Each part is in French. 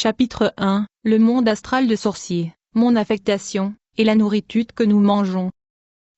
Chapitre 1. Le monde astral de sorcier, mon affectation, et la nourriture que nous mangeons.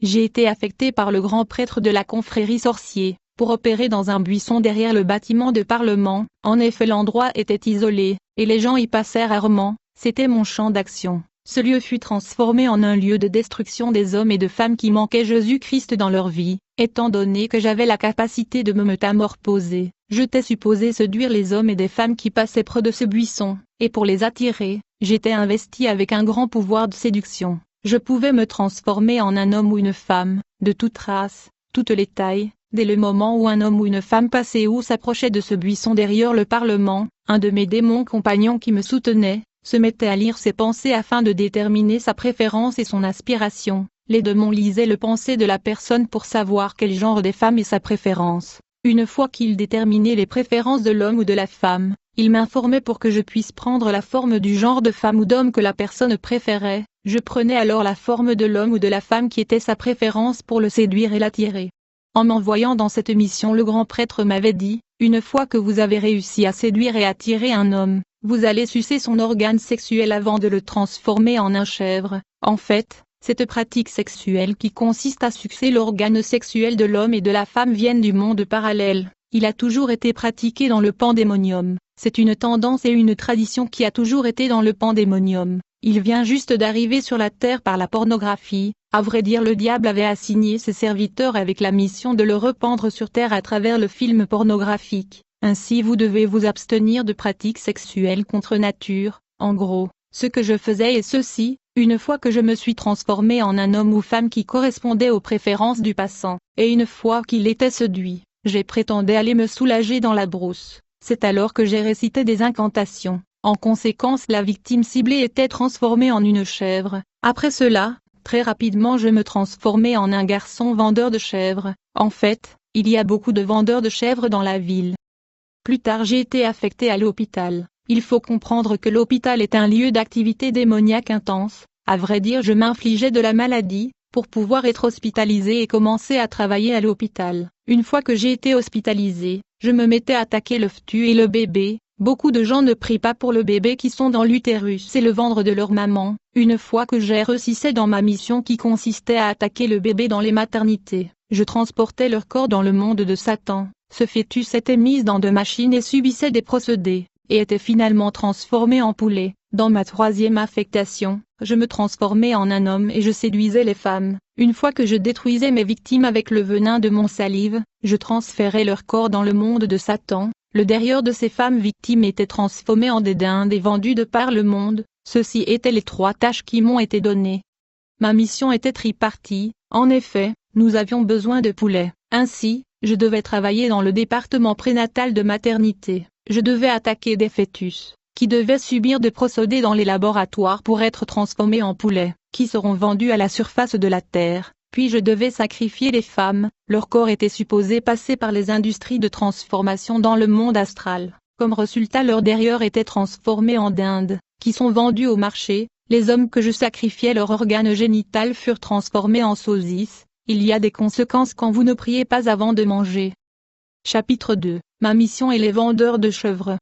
J'ai été affecté par le grand prêtre de la confrérie sorcier, pour opérer dans un buisson derrière le bâtiment de Parlement. En effet, l'endroit était isolé, et les gens y passaient rarement. C'était mon champ d'action. Ce lieu fut transformé en un lieu de destruction des hommes et de femmes qui manquaient Jésus-Christ dans leur vie. Étant donné que j'avais la capacité de me métamorphoser, j'étais supposé séduire les hommes et des femmes qui passaient près de ce buisson, et pour les attirer, j'étais investi avec un grand pouvoir de séduction. Je pouvais me transformer en un homme ou une femme, de toute race, toutes les tailles. Dès le moment où un homme ou une femme passait ou s'approchait de ce buisson derrière le Parlement, un de mes démons compagnons qui me soutenait, se mettait à lire ses pensées afin de déterminer sa préférence et son aspiration. Les démons lisaient le pensée de la personne pour savoir quel genre des femmes est sa préférence. Une fois qu'ils déterminaient les préférences de l'homme ou de la femme, ils m'informaient pour que je puisse prendre la forme du genre de femme ou d'homme que la personne préférait. Je prenais alors la forme de l'homme ou de la femme qui était sa préférence pour le séduire et l'attirer. En m'envoyant dans cette mission, le grand prêtre m'avait dit, une fois que vous avez réussi à séduire et attirer un homme, vous allez sucer son organe sexuel avant de le transformer en un chèvre. En fait, cette pratique sexuelle qui consiste à sucer l'organe sexuel de l'homme et de la femme vient du monde parallèle. Il a toujours été pratiqué dans le pandémonium. C'est une tendance et une tradition qui a toujours été dans le pandémonium. Il vient juste d'arriver sur la terre par la pornographie. À vrai dire, le diable avait assigné ses serviteurs avec la mission de le répandre sur terre à travers le film pornographique. Ainsi vous devez vous abstenir de pratiques sexuelles contre nature. En gros, ce que je faisais est ceci, une fois que je me suis transformé en un homme ou femme qui correspondait aux préférences du passant, et une fois qu'il était séduit, j'ai prétendu aller me soulager dans la brousse. C'est alors que j'ai récité des incantations. En conséquence, la victime ciblée était transformée en une chèvre. Après cela, très rapidement je me transformais en un garçon vendeur de chèvres. En fait, il y a beaucoup de vendeurs de chèvres dans la ville. Plus tard j'ai été affecté à l'hôpital. Il faut comprendre que l'hôpital est un lieu d'activité démoniaque intense. À vrai dire, je m'infligeais de la maladie, pour pouvoir être hospitalisé et commencer à travailler à l'hôpital. Une fois que j'ai été hospitalisé, je me mettais à attaquer le fœtus et le bébé. Beaucoup de gens ne prient pas pour le bébé qui sont dans l'utérus, c'est le ventre de leur maman. Une fois que j'ai réussi dans ma mission qui consistait à attaquer le bébé dans les maternités, je transportais leur corps dans le monde de Satan. Ce fœtus était mis dans de machines et subissait des procédés, et était finalement transformé en poulet. Dans ma troisième affectation, je me transformais en un homme et je séduisais les femmes. Une fois que je détruisais mes victimes avec le venin de mon salive, je transférais leur corps dans le monde de Satan. Le derrière de ces femmes victimes était transformé en des dindes et vendu de par le monde. Ceci étaient les 3 tâches qui m'ont été données. Ma mission était tripartie. En effet, nous avions besoin de poulets. Ainsi, je devais travailler dans le département prénatal de maternité. Je devais attaquer des fœtus, qui devaient subir des procédés dans les laboratoires pour être transformés en poulets, qui seront vendus à la surface de la terre. Puis je devais sacrifier les femmes, leur corps était supposé passer par les industries de transformation dans le monde astral. Comme résultat, leur derrière était transformé en dindes, qui sont vendus au marché. Les hommes que je sacrifiais, leur organe génital furent transformés en saucisses. Il y a des conséquences quand vous ne priez pas avant de manger. Chapitre 2. Ma mission et les vendeurs de chèvres.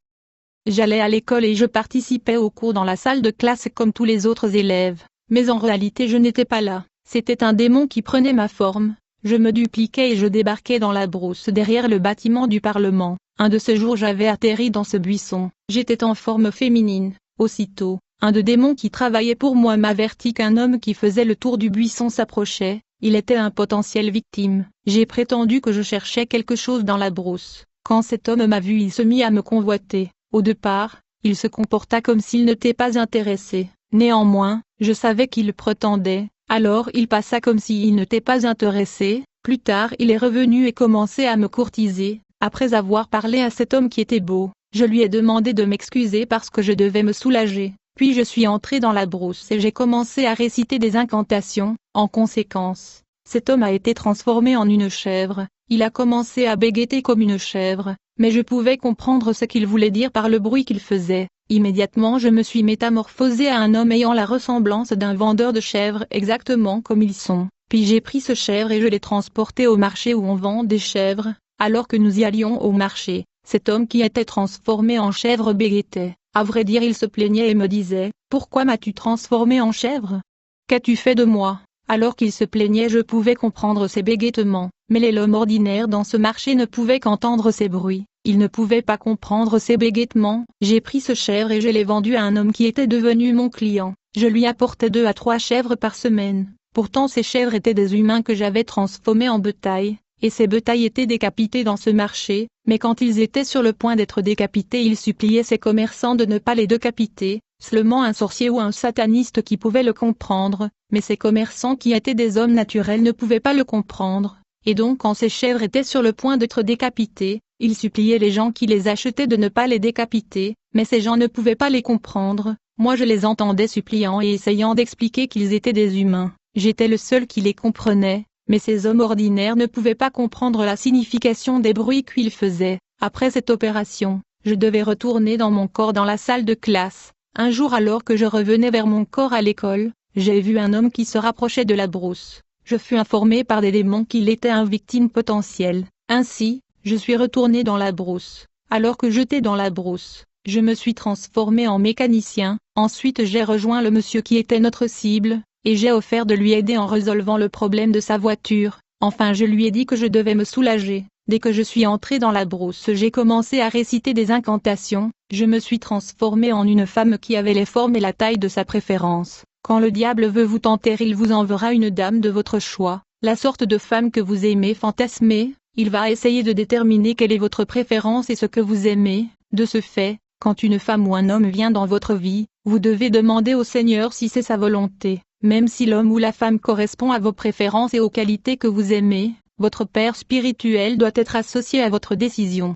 J'allais à l'école et je participais aux cours dans la salle de classe comme tous les autres élèves, mais en réalité je n'étais pas là. C'était un démon qui prenait ma forme. Je me dupliquais et je débarquais dans la brousse derrière le bâtiment du Parlement. Un de ces jours j'avais atterri dans ce buisson. J'étais en forme féminine. Aussitôt, un de démons qui travaillait pour moi m'avertit qu'un homme qui faisait le tour du buisson s'approchait. Il était un potentiel victime. J'ai prétendu que je cherchais quelque chose dans la brousse. Quand cet homme m'a vu, il se mit à me convoiter. Au départ, il se comporta comme s'il n'était pas intéressé. Néanmoins, je savais qu'il prétendait. Alors il passa comme s'il n'était pas intéressé. Plus tard il est revenu et commençait à me courtiser. Après avoir parlé à cet homme qui était beau, je lui ai demandé de m'excuser parce que je devais me soulager. Puis je suis entré dans la brousse et j'ai commencé à réciter des incantations. En conséquence, cet homme a été transformé en une chèvre. Il a commencé à bégêter comme une chèvre, mais je pouvais comprendre ce qu'il voulait dire par le bruit qu'il faisait. Immédiatement je me suis métamorphosé à un homme ayant la ressemblance d'un vendeur de chèvres exactement comme ils sont. Puis j'ai pris ce chèvre et je l'ai transporté au marché où on vend des chèvres. Alors que nous y allions au marché, cet homme qui était transformé en chèvre bégayait. À vrai dire, il se plaignait et me disait, « Pourquoi m'as-tu transformé en chèvre? Qu'as-tu fait de moi ?» Alors qu'il se plaignait, je pouvais comprendre ses bégaiements, mais l'homme ordinaire dans ce marché ne pouvait qu'entendre ces bruits. Il ne pouvait pas comprendre ses bégaiements. J'ai pris ce chèvre et je l'ai vendu à un homme qui était devenu mon client. Je lui apportais 2 à 3 chèvres par semaine. Pourtant ces chèvres étaient des humains que j'avais transformés en bétail, et ces bétails étaient décapités dans ce marché, mais quand ils étaient sur le point d'être décapités, il suppliait ces commerçants de ne pas les décapiter. Seulement un sorcier ou un sataniste qui pouvait le comprendre, mais ces commerçants qui étaient des hommes naturels ne pouvaient pas le comprendre, et donc quand ces chèvres étaient sur le point d'être décapitées, il suppliait les gens qui les achetaient de ne pas les décapiter, mais ces gens ne pouvaient pas les comprendre. Moi je les entendais suppliant et essayant d'expliquer qu'ils étaient des humains, j'étais le seul qui les comprenait, mais ces hommes ordinaires ne pouvaient pas comprendre la signification des bruits qu'ils faisaient. Après cette opération, je devais retourner dans mon corps dans la salle de classe. Un jour alors que je revenais vers mon corps à l'école, j'ai vu un homme qui se rapprochait de la brousse. Je fus informé par des démons qu'il était une victime potentielle. Ainsi, je suis retourné dans la brousse. Alors que j'étais dans la brousse, je me suis transformé en mécanicien. Ensuite j'ai rejoint le monsieur qui était notre cible, et j'ai offert de lui aider en résolvant le problème de sa voiture. Enfin je lui ai dit que je devais me soulager. Dès que je suis entré dans la brousse, j'ai commencé à réciter des incantations. Je me suis transformé en une femme qui avait les formes et la taille de sa préférence. Quand le diable veut vous tenter, il vous enverra une dame de votre choix, la sorte de femme que vous aimez fantasmer. Il va essayer de déterminer quelle est votre préférence et ce que vous aimez. De ce fait, quand une femme ou un homme vient dans votre vie, vous devez demander au Seigneur si c'est sa volonté. Même si l'homme ou la femme correspond à vos préférences et aux qualités que vous aimez, votre père spirituel doit être associé à votre décision.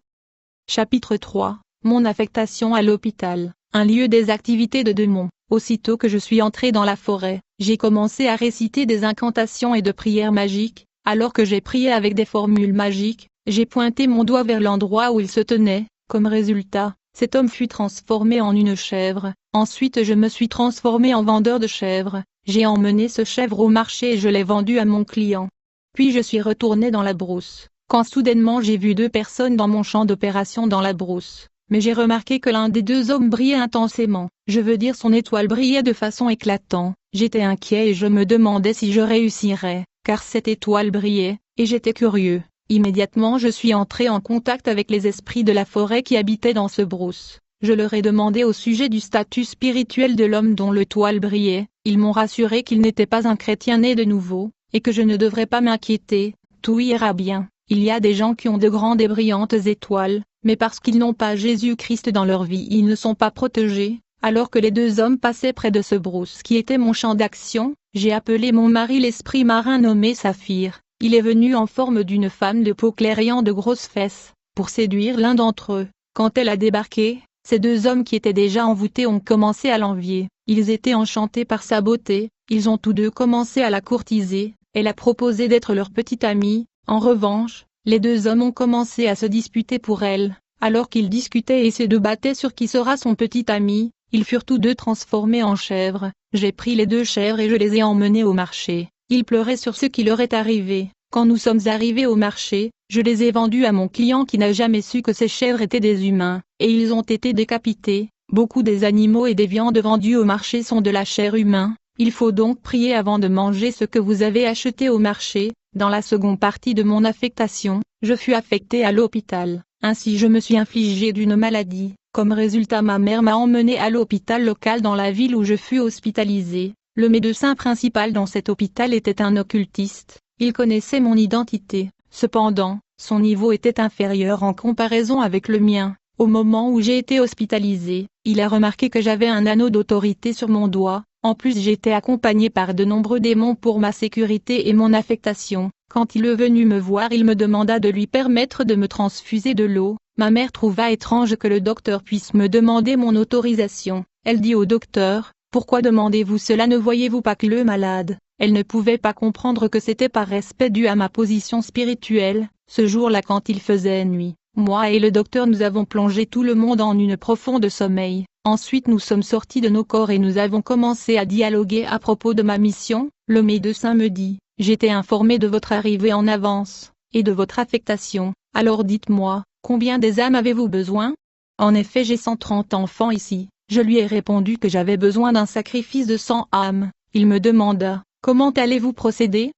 Chapitre 3. Mon affectation à l'hôpital, un lieu des activités de démons. Aussitôt que je suis entré dans la forêt, j'ai commencé à réciter des incantations et de prières magiques. Alors que j'ai prié avec des formules magiques, j'ai pointé mon doigt vers l'endroit où il se tenait. Comme résultat, cet homme fut transformé en une chèvre. Ensuite je me suis transformé en vendeur de chèvres. J'ai emmené ce chèvre au marché et je l'ai vendu à mon client. Puis je suis retourné dans la brousse, quand soudainement j'ai vu 2 personnes dans mon champ d'opération dans la brousse. Mais j'ai remarqué que l'un des 2 hommes brillait intensément, je veux dire son étoile brillait de façon éclatante. J'étais inquiet et je me demandais si je réussirais, car cette étoile brillait, et j'étais curieux. Immédiatement je suis entré en contact avec les esprits de la forêt qui habitaient dans ce brousse. Je leur ai demandé au sujet du statut spirituel de l'homme dont l'étoile brillait. Ils m'ont rassuré qu'il n'était pas un chrétien né de nouveau, et que je ne devrais pas m'inquiéter, tout ira bien. Il y a des gens qui ont de grandes et brillantes étoiles, mais parce qu'ils n'ont pas Jésus-Christ dans leur vie ils ne sont pas protégés. Alors que les 2 hommes passaient près de ce brousse qui était mon champ d'action, j'ai appelé mon mari l'esprit marin nommé Saphir. Il est venu en forme d'une femme de peau claire ayant de grosses fesses, pour séduire l'un d'entre eux. Quand elle a débarqué, ces 2 hommes qui étaient déjà envoûtés ont commencé à l'envier. Ils étaient enchantés par sa beauté, ils ont tous 2 commencé à la courtiser. Elle a proposé d'être leur petite amie. En revanche, les 2 hommes ont commencé à se disputer pour elle. Alors qu'ils discutaient et se débattaient sur qui sera son petit ami, ils furent tous 2 transformés en chèvres. J'ai pris les 2 chèvres et je les ai emmenés au marché. Ils pleuraient sur ce qui leur est arrivé. Quand nous sommes arrivés au marché, je les ai vendus à mon client qui n'a jamais su que ces chèvres étaient des humains, et ils ont été décapités. Beaucoup des animaux et des viandes vendues au marché sont de la chair humaine. Il faut donc prier avant de manger ce que vous avez acheté au marché. Dans la seconde partie de mon affectation, je fus affecté à l'hôpital. Ainsi je me suis infligé d'une maladie. Comme résultat ma mère m'a emmené à l'hôpital local dans la ville où je fus hospitalisé. Le médecin principal dans cet hôpital était un occultiste. Il connaissait mon identité. Cependant, son niveau était inférieur en comparaison avec le mien. Au moment où j'ai été hospitalisé, il a remarqué que j'avais un anneau d'autorité sur mon doigt. En plus j'étais accompagné par de nombreux démons pour ma sécurité et mon affectation. Quand il est venu me voir il me demanda de lui permettre de me transfuser de l'eau. Ma mère trouva étrange que le docteur puisse me demander mon autorisation. Elle dit au docteur, « Pourquoi demandez-vous cela, ne voyez-vous pas que le malade ?» Elle ne pouvait pas comprendre que c'était par respect dû à ma position spirituelle. Ce jour-là quand il faisait nuit, moi et le docteur nous avons plongé tout le monde en une profonde sommeil. Ensuite nous sommes sortis de nos corps et nous avons commencé à dialoguer à propos de ma mission. Le médecin me dit, « J'étais informé de votre arrivée en avance, et de votre affectation, alors dites-moi, combien des âmes avez-vous besoin ? En effet, j'ai 130 enfants ici. Je lui ai répondu que j'avais besoin d'un sacrifice de 100 âmes. Il me demanda, comment allez-vous procéder?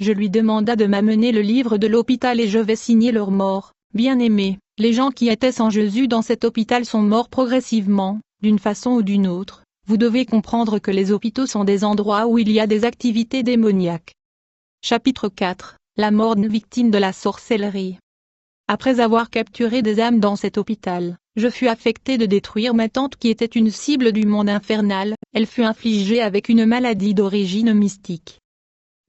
Je lui demanda de m'amener le livre de l'hôpital et je vais signer leur mort. Bien-aimés, les gens qui étaient sans Jésus dans cet hôpital sont morts progressivement, d'une façon ou d'une autre. Vous devez comprendre que les hôpitaux sont des endroits où il y a des activités démoniaques. Chapitre 4. La morne victime de la sorcellerie. Après avoir capturé des âmes dans cet hôpital, je fus affecté de détruire ma tante qui était une cible du monde infernal. Elle fut infligée avec une maladie d'origine mystique.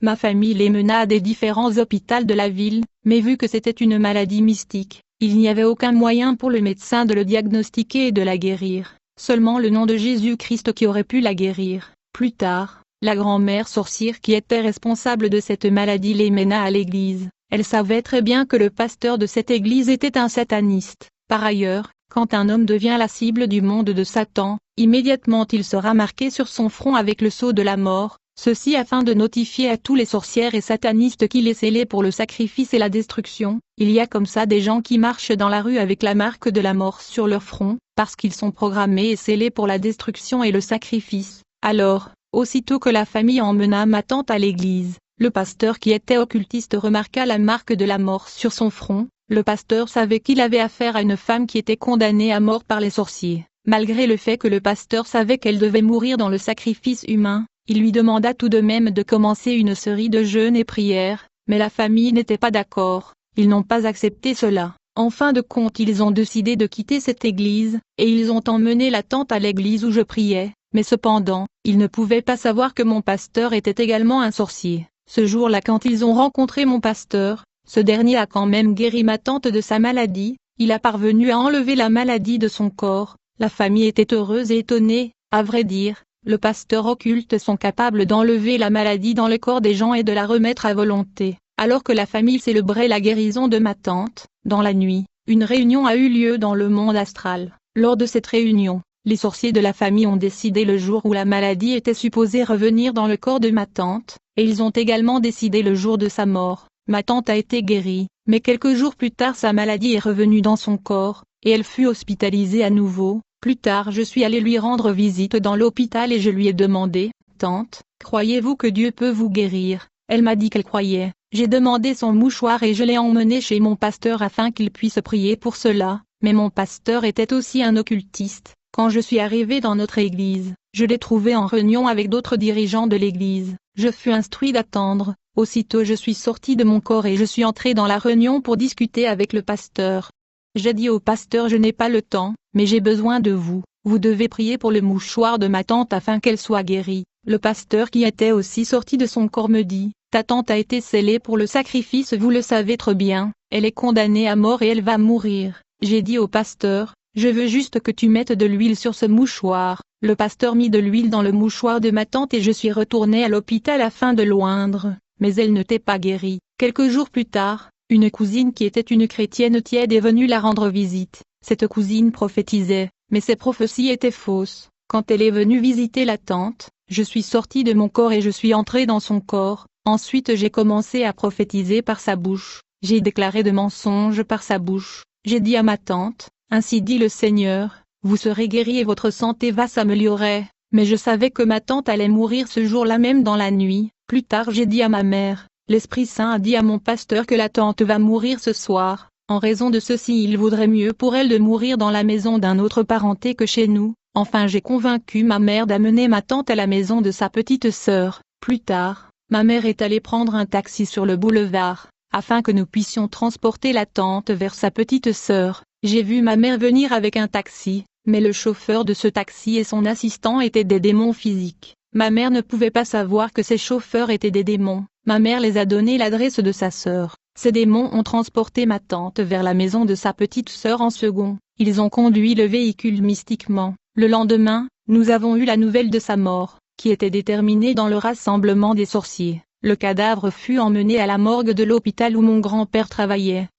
Ma famille les mena à des différents hôpitaux de la ville, mais vu que c'était une maladie mystique, il n'y avait aucun moyen pour le médecin de le diagnostiquer et de la guérir, seulement le nom de Jésus-Christ qui aurait pu la guérir. Plus tard, la grand-mère sorcière qui était responsable de cette maladie les mena à l'église. Elle savait très bien que le pasteur de cette église était un sataniste. Par ailleurs, quand un homme devient la cible du monde de Satan, immédiatement il sera marqué sur son front avec le sceau de la mort, ceci afin de notifier à tous les sorcières et satanistes qu'il est scellé pour le sacrifice et la destruction. Il y a comme ça des gens qui marchent dans la rue avec la marque de la mort sur leur front, parce qu'ils sont programmés et scellés pour la destruction et le sacrifice. Alors, aussitôt que la famille emmena ma tante à l'église, le pasteur qui était occultiste remarqua la marque de la mort sur son front. Le pasteur savait qu'il avait affaire à une femme qui était condamnée à mort par les sorciers. Malgré le fait que le pasteur savait qu'elle devait mourir dans le sacrifice humain, il lui demanda tout de même de commencer une série de jeûnes et prières, mais la famille n'était pas d'accord, ils n'ont pas accepté cela. En fin de compte, ils ont décidé de quitter cette église, et ils ont emmené la tante à l'église où je priais, mais cependant, ils ne pouvaient pas savoir que mon pasteur était également un sorcier. Ce jour-là, quand ils ont rencontré mon pasteur, ce dernier a quand même guéri ma tante de sa maladie, il a parvenu à enlever la maladie de son corps. La famille était heureuse et étonnée. À vrai dire, le pasteur occulte sont capables d'enlever la maladie dans le corps des gens et de la remettre à volonté. Alors que la famille célébrait la guérison de ma tante, dans la nuit, une réunion a eu lieu dans le monde astral. Lors de cette réunion, les sorciers de la famille ont décidé le jour où la maladie était supposée revenir dans le corps de ma tante, et ils ont également décidé le jour de sa mort. Ma tante a été guérie, mais quelques jours plus tard sa maladie est revenue dans son corps, et elle fut hospitalisée à nouveau. Plus tard je suis allé lui rendre visite dans l'hôpital et je lui ai demandé, « Tante, croyez-vous que Dieu peut vous guérir ?» Elle m'a dit qu'elle croyait. J'ai demandé son mouchoir et je l'ai emmené chez mon pasteur afin qu'il puisse prier pour cela, mais mon pasteur était aussi un occultiste. Quand je suis arrivé dans notre église, je l'ai trouvé en réunion avec d'autres dirigeants de l'église. Je fus instruit d'attendre. Aussitôt je suis sorti de mon corps et je suis entré dans la réunion pour discuter avec le pasteur. J'ai dit au pasteur, je n'ai pas le temps, mais j'ai besoin de vous. Vous devez prier pour le mouchoir de ma tante afin qu'elle soit guérie. Le pasteur qui était aussi sorti de son corps me dit, ta tante a été scellée pour le sacrifice, vous le savez très bien, elle est condamnée à mort et elle va mourir. J'ai dit au pasteur, je veux juste que tu mettes de l'huile sur ce mouchoir. Le pasteur mit de l'huile dans le mouchoir de ma tante et je suis retourné à l'hôpital afin de l'oindre, mais elle n'était pas guérie. Quelques jours plus tard, une cousine qui était une chrétienne tiède est venue la rendre visite. Cette cousine prophétisait, mais ses prophéties étaient fausses. Quand elle est venue visiter la tante, je suis sorti de mon corps et je suis entré dans son corps. Ensuite j'ai commencé à prophétiser par sa bouche. J'ai déclaré de mensonges par sa bouche. J'ai dit à ma tante, ainsi dit le Seigneur, vous serez guérie et votre santé va s'améliorer. Mais je savais que ma tante allait mourir ce jour-là même dans la nuit. Plus tard j'ai dit à ma mère, l'Esprit Saint a dit à mon pasteur que la tante va mourir ce soir. En raison de ceci il vaudrait mieux pour elle de mourir dans la maison d'un autre parenté que chez nous. Enfin j'ai convaincu ma mère d'amener ma tante à la maison de sa petite sœur. Plus tard, ma mère est allée prendre un taxi sur le boulevard, afin que nous puissions transporter la tante vers sa petite sœur. J'ai vu ma mère venir avec un taxi, mais le chauffeur de ce taxi et son assistant étaient des démons physiques. Ma mère ne pouvait pas savoir que ces chauffeurs étaient des démons. Ma mère les a donné l'adresse de sa sœur. Ces démons ont transporté ma tante vers la maison de sa petite sœur en second. Ils ont conduit le véhicule mystiquement. Le lendemain, nous avons eu la nouvelle de sa mort, qui était déterminée dans le rassemblement des sorciers. Le cadavre fut emmené à la morgue de l'hôpital où mon grand-père travaillait.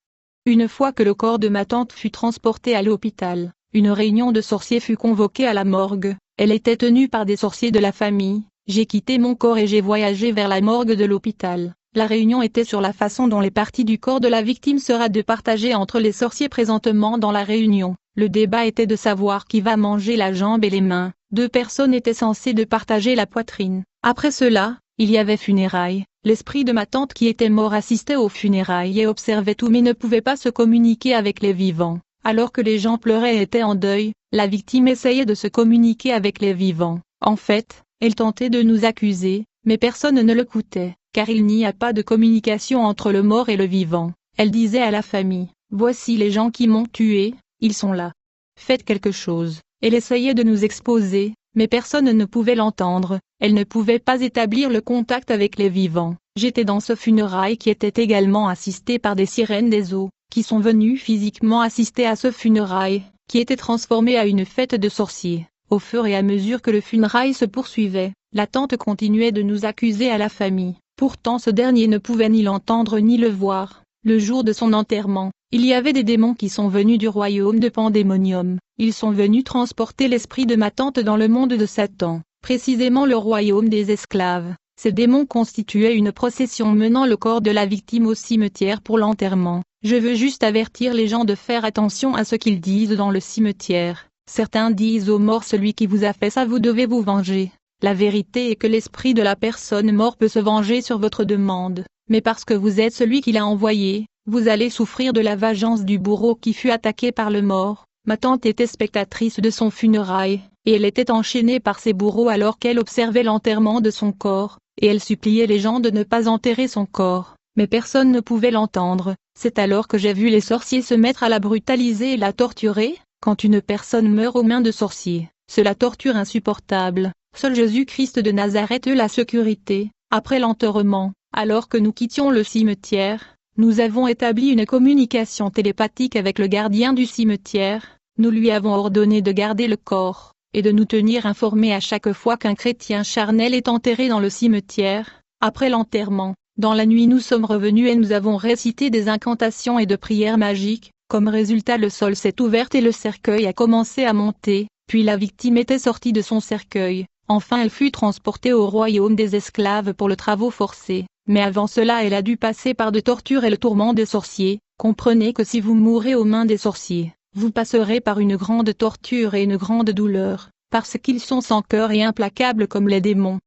Une fois que le corps de ma tante fut transporté à l'hôpital, une réunion de sorciers fut convoquée à la morgue. Elle était tenue par des sorciers de la famille. J'ai quitté mon corps et j'ai voyagé vers la morgue de l'hôpital. La réunion était sur la façon dont les parties du corps de la victime sera de partager entre les sorciers présentement dans la réunion. Le débat était de savoir qui va manger la jambe et les mains. 2 personnes étaient censées de partager la poitrine. Après cela, il y avait funérailles. L'esprit de ma tante qui était mort assistait aux funérailles et observait tout mais ne pouvait pas se communiquer avec les vivants. Alors que les gens pleuraient et étaient en deuil, la victime essayait de se communiquer avec les vivants. En fait, elle tentait de nous accuser, mais personne ne l'écoutait, car il n'y a pas de communication entre le mort et le vivant. Elle disait à la famille, « Voici les gens qui m'ont tué, ils sont là. Faites quelque chose. » Elle essayait de nous exposer, mais personne ne pouvait l'entendre, elle ne pouvait pas établir le contact avec les vivants. J'étais dans ce funérail qui était également assisté par des sirènes des eaux, qui sont venues physiquement assister à ce funérail, qui était transformé à une fête de sorciers. Au fur et à mesure que le funérail se poursuivait, la tante continuait de nous accuser à la famille. Pourtant ce dernier ne pouvait ni l'entendre ni le voir. Le jour de son enterrement, il y avait des démons qui sont venus du royaume de Pandémonium. Ils sont venus transporter l'esprit de ma tante dans le monde de Satan, précisément le royaume des esclaves. Ces démons constituaient une procession menant le corps de la victime au cimetière pour l'enterrement. Je veux juste avertir les gens de faire attention à ce qu'ils disent dans le cimetière. Certains disent aux morts, celui qui vous a fait ça vous devez vous venger. La vérité est que l'esprit de la personne morte peut se venger sur votre demande, mais parce que vous êtes celui qui l'a envoyé, vous allez souffrir de la vengeance du bourreau qui fut attaqué par le mort. Ma tante était spectatrice de son funérail, et elle était enchaînée par ses bourreaux alors qu'elle observait l'enterrement de son corps, et elle suppliait les gens de ne pas enterrer son corps, mais personne ne pouvait l'entendre. C'est alors que j'ai vu les sorciers se mettre à la brutaliser et la torturer. Quand une personne meurt aux mains de sorciers, c'est la torture insupportable. Seul Jésus-Christ de Nazareth eut la sécurité. Après l'enterrement, alors que nous quittions le cimetière, nous avons établi une communication télépathique avec le gardien du cimetière. Nous lui avons ordonné de garder le corps, et de nous tenir informés à chaque fois qu'un chrétien charnel est enterré dans le cimetière. Après l'enterrement, dans la nuit nous sommes revenus et nous avons récité des incantations et de prières magiques. Comme résultat le sol s'est ouvert et le cercueil a commencé à monter, puis la victime était sortie de son cercueil. Enfin elle fut transportée au royaume des esclaves pour le travaux forcés. Mais avant cela elle a dû passer par de tortures et le tourment des sorciers. Comprenez que si vous mourrez aux mains des sorciers, vous passerez par une grande torture et une grande douleur, parce qu'ils sont sans cœur et implacables comme les démons.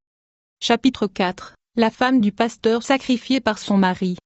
Chapitre 4. La femme du pasteur sacrifiée par son mari.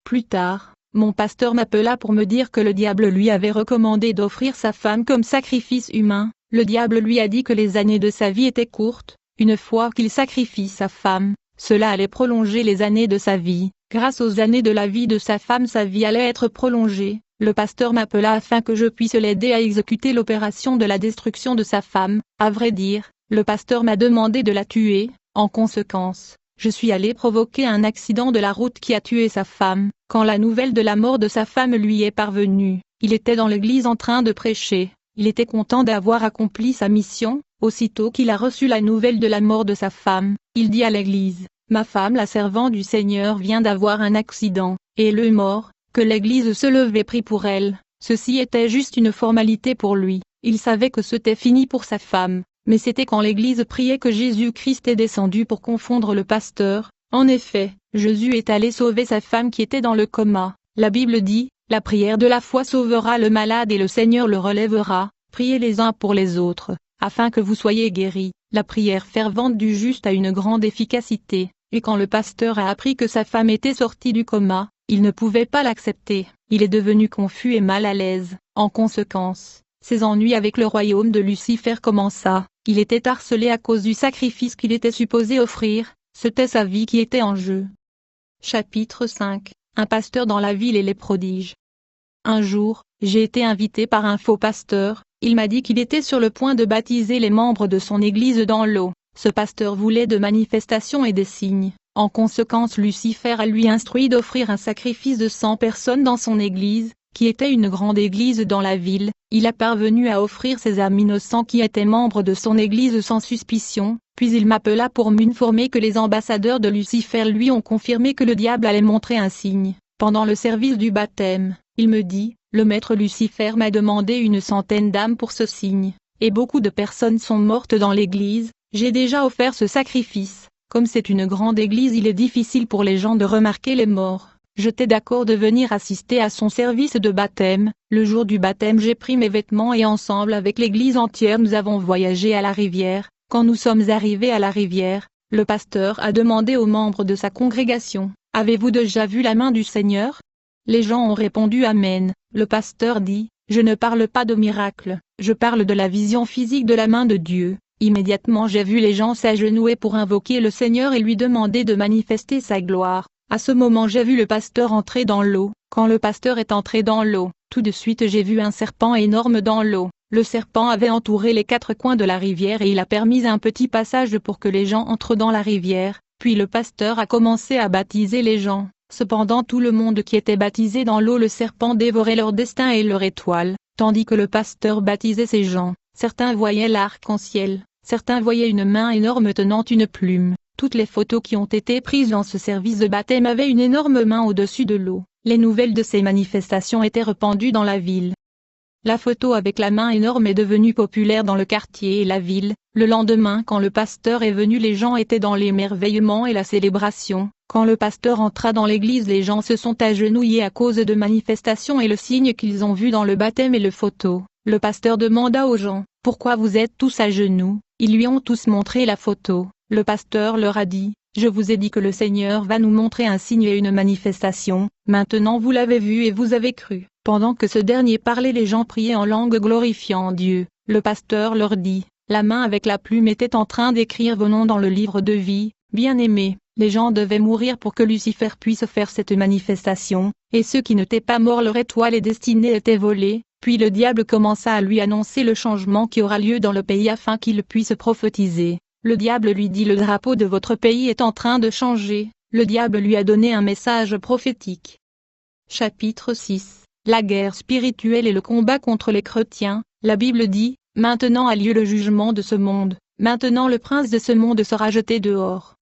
Plus tard, mon pasteur m'appela pour me dire que le diable lui avait recommandé d'offrir sa femme comme sacrifice humain. Le diable lui a dit que les années de sa vie étaient courtes. Une fois qu'il sacrifie sa femme, cela allait prolonger les années de sa vie. Grâce aux années de la vie de sa femme, sa vie allait être prolongée. Le pasteur m'appela afin que je puisse l'aider à exécuter l'opération de la destruction de sa femme. À vrai dire, le pasteur m'a demandé de la tuer. En conséquence, je suis allé provoquer un accident de la route qui a tué sa femme. Quand la nouvelle de la mort de sa femme lui est parvenue, il était dans l'église en train de prêcher. Il était content d'avoir accompli sa mission. Aussitôt qu'il a reçu la nouvelle de la mort de sa femme, il dit à l'église, « Ma femme, la servante du Seigneur, vient d'avoir un accident, et elle est morte. » Que l'église se levait et prie pour elle. Ceci était juste une formalité pour lui. Il savait que c'était fini pour sa femme. Mais c'était quand l'église priait que Jésus-Christ est descendu pour confondre le pasteur. En effet, Jésus est allé sauver sa femme qui était dans le coma. La Bible dit, « La prière de la foi sauvera le malade et le Seigneur le relèvera. Priez les uns pour les autres, afin que vous soyez guéris. » La prière fervente du juste a une grande efficacité. Et quand le pasteur a appris que sa femme était sortie du coma, il ne pouvait pas l'accepter. Il est devenu confus et mal à l'aise. En conséquence, ses ennuis avec le royaume de Lucifer commença. Il était harcelé à cause du sacrifice qu'il était supposé offrir. C'était sa vie qui était en jeu. Chapitre 5. Un pasteur dans la ville et les prodiges. Un jour, j'ai été invité par un faux pasteur. Il m'a dit qu'il était sur le point de baptiser les membres de son église dans l'eau. Ce pasteur voulait de manifestations et des signes. En conséquence, Lucifer a lui instruit d'offrir un sacrifice de 100 personnes dans son église, qui était une grande église dans la ville. Il a parvenu à offrir ses âmes innocents qui étaient membres de son église sans suspicion, puis il m'appela pour m'informer que les ambassadeurs de Lucifer lui ont confirmé que le diable allait montrer un signe. Pendant le service du baptême, il me dit, « Le maître Lucifer m'a demandé 100 d'âmes pour ce signe, et beaucoup de personnes sont mortes dans l'église. J'ai déjà offert ce sacrifice. Comme c'est une grande église, il est difficile pour les gens de remarquer les morts. j'étais d'accord de venir assister à son service de baptême. Le jour du baptême j'ai pris mes vêtements et ensemble avec l'église entière nous avons voyagé à la rivière. Quand nous sommes arrivés à la rivière, le pasteur a demandé aux membres de sa congrégation, « Avez-vous déjà vu la main du Seigneur ?» Les gens ont répondu « Amen ». Le pasteur dit, « Je ne parle pas de miracle, je parle de la vision physique de la main de Dieu. » Immédiatement j'ai vu les gens s'agenouiller pour invoquer le Seigneur et lui demander de manifester sa gloire. À ce moment j'ai vu le pasteur entrer dans l'eau. Quand le pasteur est entré dans l'eau, tout de suite j'ai vu un serpent énorme dans l'eau. Le serpent avait entouré les 4 coins de la rivière et il a permis un petit passage pour que les gens entrent dans la rivière. Puis le pasteur a commencé à baptiser les gens. Cependant tout le monde qui était baptisé dans l'eau, le serpent dévorait leur destin et leur étoile, tandis que le pasteur baptisait ces gens. Certains voyaient l'arc-en-ciel, certains voyaient une main énorme tenant une plume. Toutes les photos qui ont été prises dans ce service de baptême avaient une énorme main au-dessus de l'eau. Les nouvelles de ces manifestations étaient répandues dans la ville. La photo avec la main énorme est devenue populaire dans le quartier et la ville. Le lendemain, quand le pasteur est venu, les gens étaient dans l'émerveillement et la célébration. Quand le pasteur entra dans l'église, les gens se sont agenouillés à cause de manifestations et le signe qu'ils ont vu dans le baptême et le photo. Le pasteur demanda aux gens, « Pourquoi vous êtes tous à genoux ?» Ils lui ont tous montré la photo. Le pasteur leur a dit, « Je vous ai dit que le Seigneur va nous montrer un signe et une manifestation. Maintenant vous l'avez vu et vous avez cru. » Pendant que ce dernier parlait, les gens priaient en langue glorifiant Dieu. Le pasteur leur dit, « La main avec la plume était en train d'écrire vos noms dans le livre de vie. Bien-aimés, les gens devaient mourir pour que Lucifer puisse faire cette manifestation, et ceux qui n'étaient pas morts, leur étoile et destinée était volée. » Puis le diable commença à lui annoncer le changement qui aura lieu dans le pays afin qu'il puisse prophétiser. Le diable lui dit, « Le drapeau de votre pays est en train de changer. » Le diable lui a donné un message prophétique. Chapitre 6. La guerre spirituelle et le combat contre les chrétiens. La Bible dit, « Maintenant a lieu le jugement de ce monde. Maintenant le prince de ce monde sera jeté dehors. »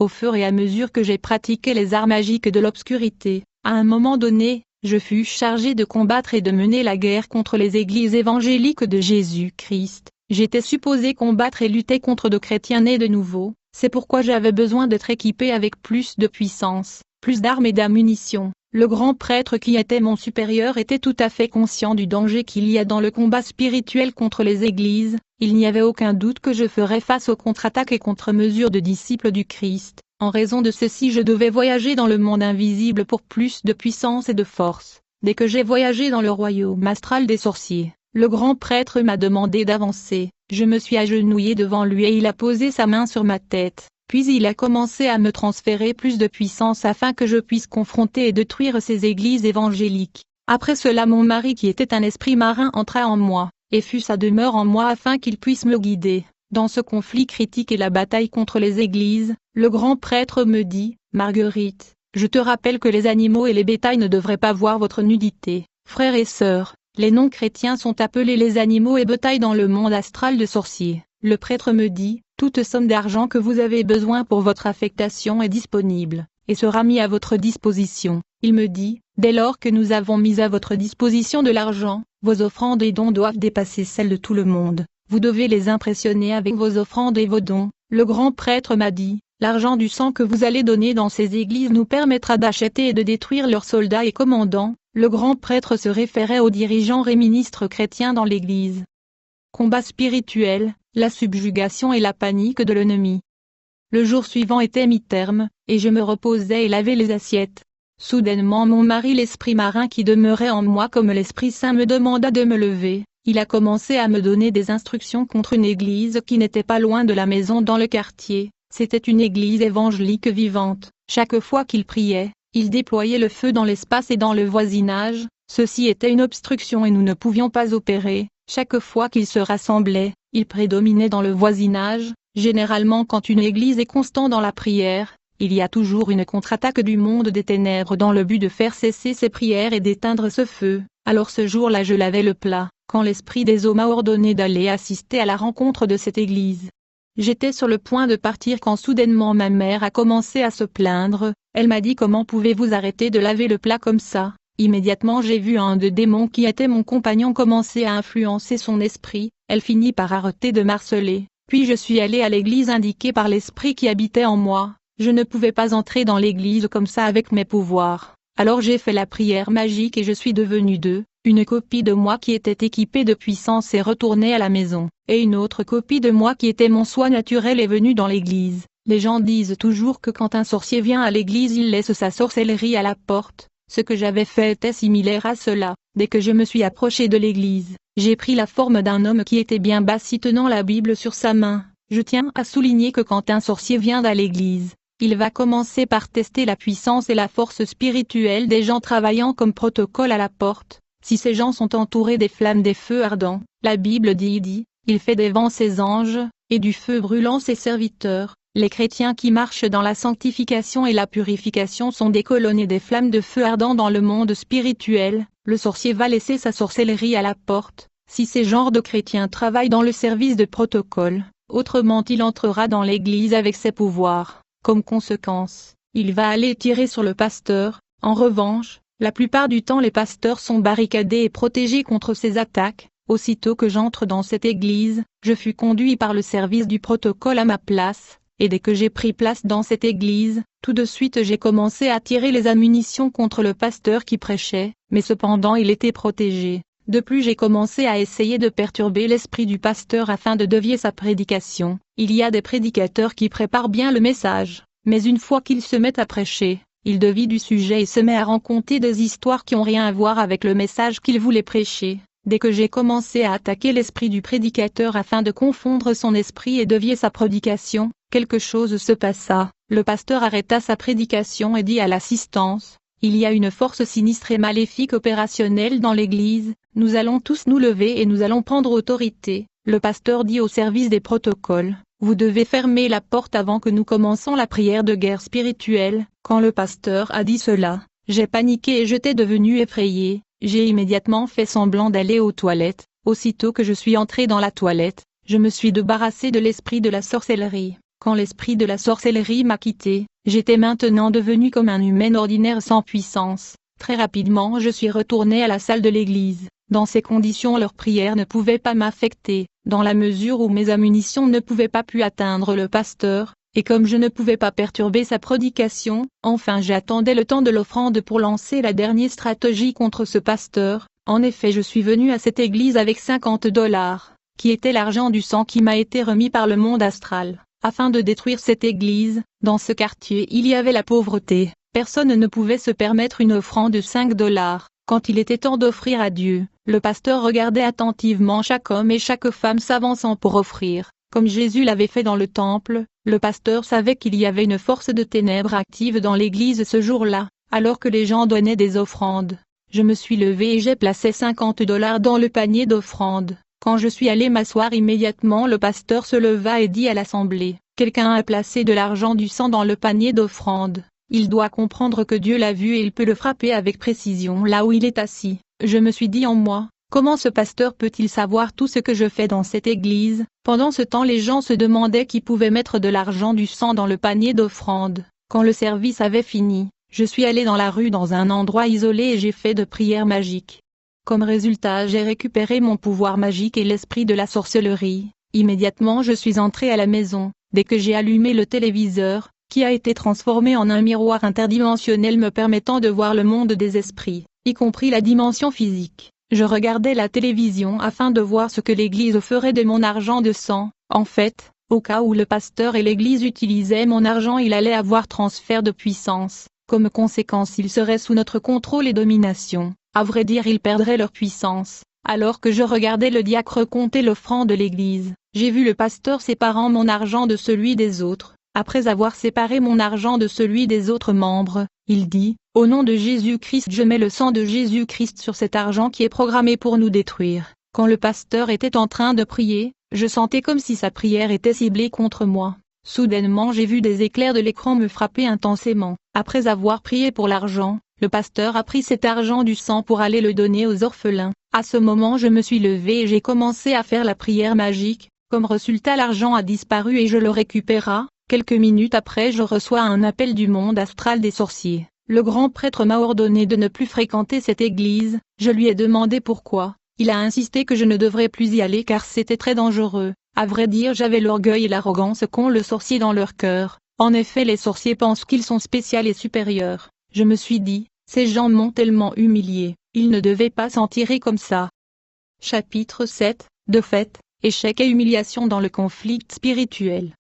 Au fur et à mesure que j'ai pratiqué les arts magiques de l'obscurité, à un moment donné, je fus chargé de combattre et de mener la guerre contre les églises évangéliques de Jésus-Christ. J'étais supposé combattre et lutter contre de chrétiens nés de nouveau. C'est pourquoi j'avais besoin d'être équipé avec plus de puissance, plus d'armes et d'ammunition. Le grand prêtre qui était mon supérieur était tout à fait conscient du danger qu'il y a dans le combat spirituel contre les églises. Il n'y avait aucun doute que je ferais face aux contre-attaques et contre-mesures de disciples du Christ. En raison de ceci, je devais voyager dans le monde invisible pour plus de puissance et de force. Dès que j'ai voyagé dans le royaume astral des sorciers, le grand prêtre m'a demandé d'avancer. Je me suis agenouillé devant lui et il a posé sa main sur ma tête. Puis il a commencé à me transférer plus de puissance afin que je puisse confronter et détruire ces églises évangéliques. Après cela, mon mari qui était un esprit marin entra en moi, et fut sa demeure en moi afin qu'il puisse me guider. Dans ce conflit critique et la bataille contre les églises, le grand prêtre me dit, « Marguerite, je te rappelle que les animaux et les bétails ne devraient pas voir votre nudité. Frères et sœurs, les non-chrétiens sont appelés les animaux et bétails dans le monde astral de sorciers. » Le prêtre me dit, « Toute somme d'argent que vous avez besoin pour votre affectation est disponible, et sera mis à votre disposition. » Il me dit, « Dès lors que nous avons mis à votre disposition de l'argent, vos offrandes et dons doivent dépasser celles de tout le monde. Vous devez les impressionner avec vos offrandes et vos dons. » Le grand prêtre m'a dit, « L'argent du sang que vous allez donner dans ces églises nous permettra d'acheter et de détruire leurs soldats et commandants. » Le grand prêtre se référait aux dirigeants et ministres chrétiens dans l'église. Combat spirituel, la subjugation et la panique de l'ennemi. Le jour suivant était mi-terme, et je me reposais et lavais les assiettes. Soudainement mon mari, l'esprit marin qui demeurait en moi comme l'Esprit Saint, me demanda de me lever. Il a commencé à me donner des instructions contre une église qui n'était pas loin de la maison dans le quartier. C'était une église évangélique vivante. Chaque fois qu'il priait, il déployait le feu dans l'espace et dans le voisinage. Ceci était une obstruction et nous ne pouvions pas opérer. Chaque fois qu'il se rassemblait, il prédominait dans le voisinage. Généralement, quand une église est constante dans la prière, il y a toujours une contre-attaque du monde des ténèbres dans le but de faire cesser ces prières et d'éteindre ce feu. Alors ce jour-là, je lavais le plat, quand l'esprit des eaux m'a ordonné d'aller assister à la rencontre de cette église. J'étais sur le point de partir quand soudainement ma mère a commencé à se plaindre. Elle m'a dit, « Comment pouvez-vous arrêter de laver le plat comme ça ?» Immédiatement j'ai vu un des démons qui était mon compagnon commencer à influencer son esprit. Elle finit par arrêter de m'harceler. Puis je suis allé à l'église indiquée par l'esprit qui habitait en moi. Je ne pouvais pas entrer dans l'église comme ça avec mes pouvoirs. Alors j'ai fait la prière magique et je suis devenue une copie de moi qui était équipée de puissance est retournée à la maison, et une autre copie de moi qui était mon soi naturel est venue dans l'église. Les gens disent toujours que quand un sorcier vient à l'église il laisse sa sorcellerie à la porte. Ce que j'avais fait était similaire à cela. Dès que je me suis approchée de l'église, j'ai pris la forme d'un homme qui était bien bâti tenant la Bible sur sa main. Je tiens à souligner que quand un sorcier vient à l'église, il va commencer par tester la puissance et la force spirituelle des gens travaillant comme protocole à la porte. Si ces gens sont entourés des flammes des feux ardents, la Bible dit, il fait des vents ses anges, et du feu brûlant ses serviteurs. Les chrétiens qui marchent dans la sanctification et la purification sont des colonnes et des flammes de feu ardent dans le monde spirituel. Le sorcier va laisser sa sorcellerie à la porte. Si ces genres de chrétiens travaillent dans le service de protocole, autrement il entrera dans l'église avec ses pouvoirs. Comme conséquence, il va aller tirer sur le pasteur. En revanche, la plupart du temps les pasteurs sont barricadés et protégés contre ces attaques. Aussitôt que j'entre dans cette église, je fus conduit par le service du protocole à ma place, et dès que j'ai pris place dans cette église, tout de suite j'ai commencé à tirer les ammunitions contre le pasteur qui prêchait, mais cependant il était protégé. De plus j'ai commencé à essayer de perturber l'esprit du pasteur afin de dévier sa prédication. Il y a des prédicateurs qui préparent bien le message, mais une fois qu'ils se mettent à prêcher, il dévie du sujet et se met à raconter des histoires qui n'ont rien à voir avec le message qu'il voulait prêcher. Dès que j'ai commencé à attaquer l'esprit du prédicateur afin de confondre son esprit et dévier sa prédication, quelque chose se passa. Le pasteur arrêta sa prédication et dit à l'assistance, « Il y a une force sinistre et maléfique opérationnelle dans l'église, nous allons tous nous lever et nous allons prendre autorité. » Le pasteur dit au service des protocoles, « Vous devez fermer la porte avant que nous commencions la prière de guerre spirituelle. » Quand le pasteur a dit cela, j'ai paniqué et j'étais devenu effrayé. J'ai immédiatement fait semblant d'aller aux toilettes. Aussitôt que je suis entré dans la toilette, je me suis débarrassé de l'esprit de la sorcellerie. Quand l'esprit de la sorcellerie m'a quitté, j'étais maintenant devenu comme un humain ordinaire sans puissance. Très rapidement je suis retourné à la salle de l'église. Dans ces conditions leur prière ne pouvait pas m'affecter, dans la mesure où mes ammunitions ne pouvaient pas plus atteindre le pasteur, et comme je ne pouvais pas perturber sa prédication, enfin j'attendais le temps de l'offrande pour lancer la dernière stratégie contre ce pasteur. En effet je suis venu à cette église avec $50, qui était l'argent du sang qui m'a été remis par le monde astral, afin de détruire cette église. Dans ce quartier il y avait la pauvreté, personne ne pouvait se permettre une offrande de $5. Quand il était temps d'offrir à Dieu, le pasteur regardait attentivement chaque homme et chaque femme s'avançant pour offrir. Comme Jésus l'avait fait dans le temple, le pasteur savait qu'il y avait une force de ténèbres active dans l'église ce jour-là, alors que les gens donnaient des offrandes. Je me suis levé et j'ai placé $50 dans le panier d'offrandes. Quand je suis allé m'asseoir immédiatement le pasteur se leva et dit à l'assemblée, « Quelqu'un a placé de l'argent du sang dans le panier d'offrandes. Il doit comprendre que Dieu l'a vu et il peut le frapper avec précision là où il est assis. » Je me suis dit en moi, comment ce pasteur peut-il savoir tout ce que je fais dans cette église? Pendant ce temps les gens se demandaient qui pouvait mettre de l'argent du sang dans le panier d'offrandes. Quand le service avait fini, je suis allé dans la rue dans un endroit isolé et j'ai fait de prières magiques. Comme résultat j'ai récupéré mon pouvoir magique et l'esprit de la sorcellerie. Immédiatement je suis entré à la maison. Dès que j'ai allumé le téléviseur, qui a été transformé en un miroir interdimensionnel me permettant de voir le monde des esprits, y compris la dimension physique. Je regardais la télévision afin de voir ce que l'église ferait de mon argent de sang. En fait, au cas où le pasteur et l'église utilisaient mon argent il allait avoir transfert de puissance. Comme conséquence il serait sous notre contrôle et domination. À vrai dire ils perdraient leur puissance. Alors que je regardais le diacre compter l'offrande de l'église, j'ai vu le pasteur séparant mon argent de celui des autres. Après avoir séparé mon argent de celui des autres membres, il dit, « Au nom de Jésus-Christ je mets le sang de Jésus-Christ sur cet argent qui est programmé pour nous détruire. » Quand le pasteur était en train de prier, je sentais comme si sa prière était ciblée contre moi. Soudainement j'ai vu des éclairs de l'écran me frapper intensément. Après avoir prié pour l'argent, le pasteur a pris cet argent du sang pour aller le donner aux orphelins. À ce moment je me suis levé et j'ai commencé à faire la prière magique. Comme résultat l'argent a disparu et je le récupéra. Quelques minutes après je reçois un appel du monde astral des sorciers. Le grand prêtre m'a ordonné de ne plus fréquenter cette église. Je lui ai demandé pourquoi. Il a insisté que je ne devrais plus y aller car c'était très dangereux. À vrai dire j'avais l'orgueil et l'arrogance qu'ont le sorcier dans leur cœur. En effet, les sorciers pensent qu'ils sont spéciaux et supérieurs. Je me suis dit, ces gens m'ont tellement humilié, ils ne devaient pas s'en tirer comme ça. Chapitre 7, de fait, échec et humiliation dans le conflit spirituel.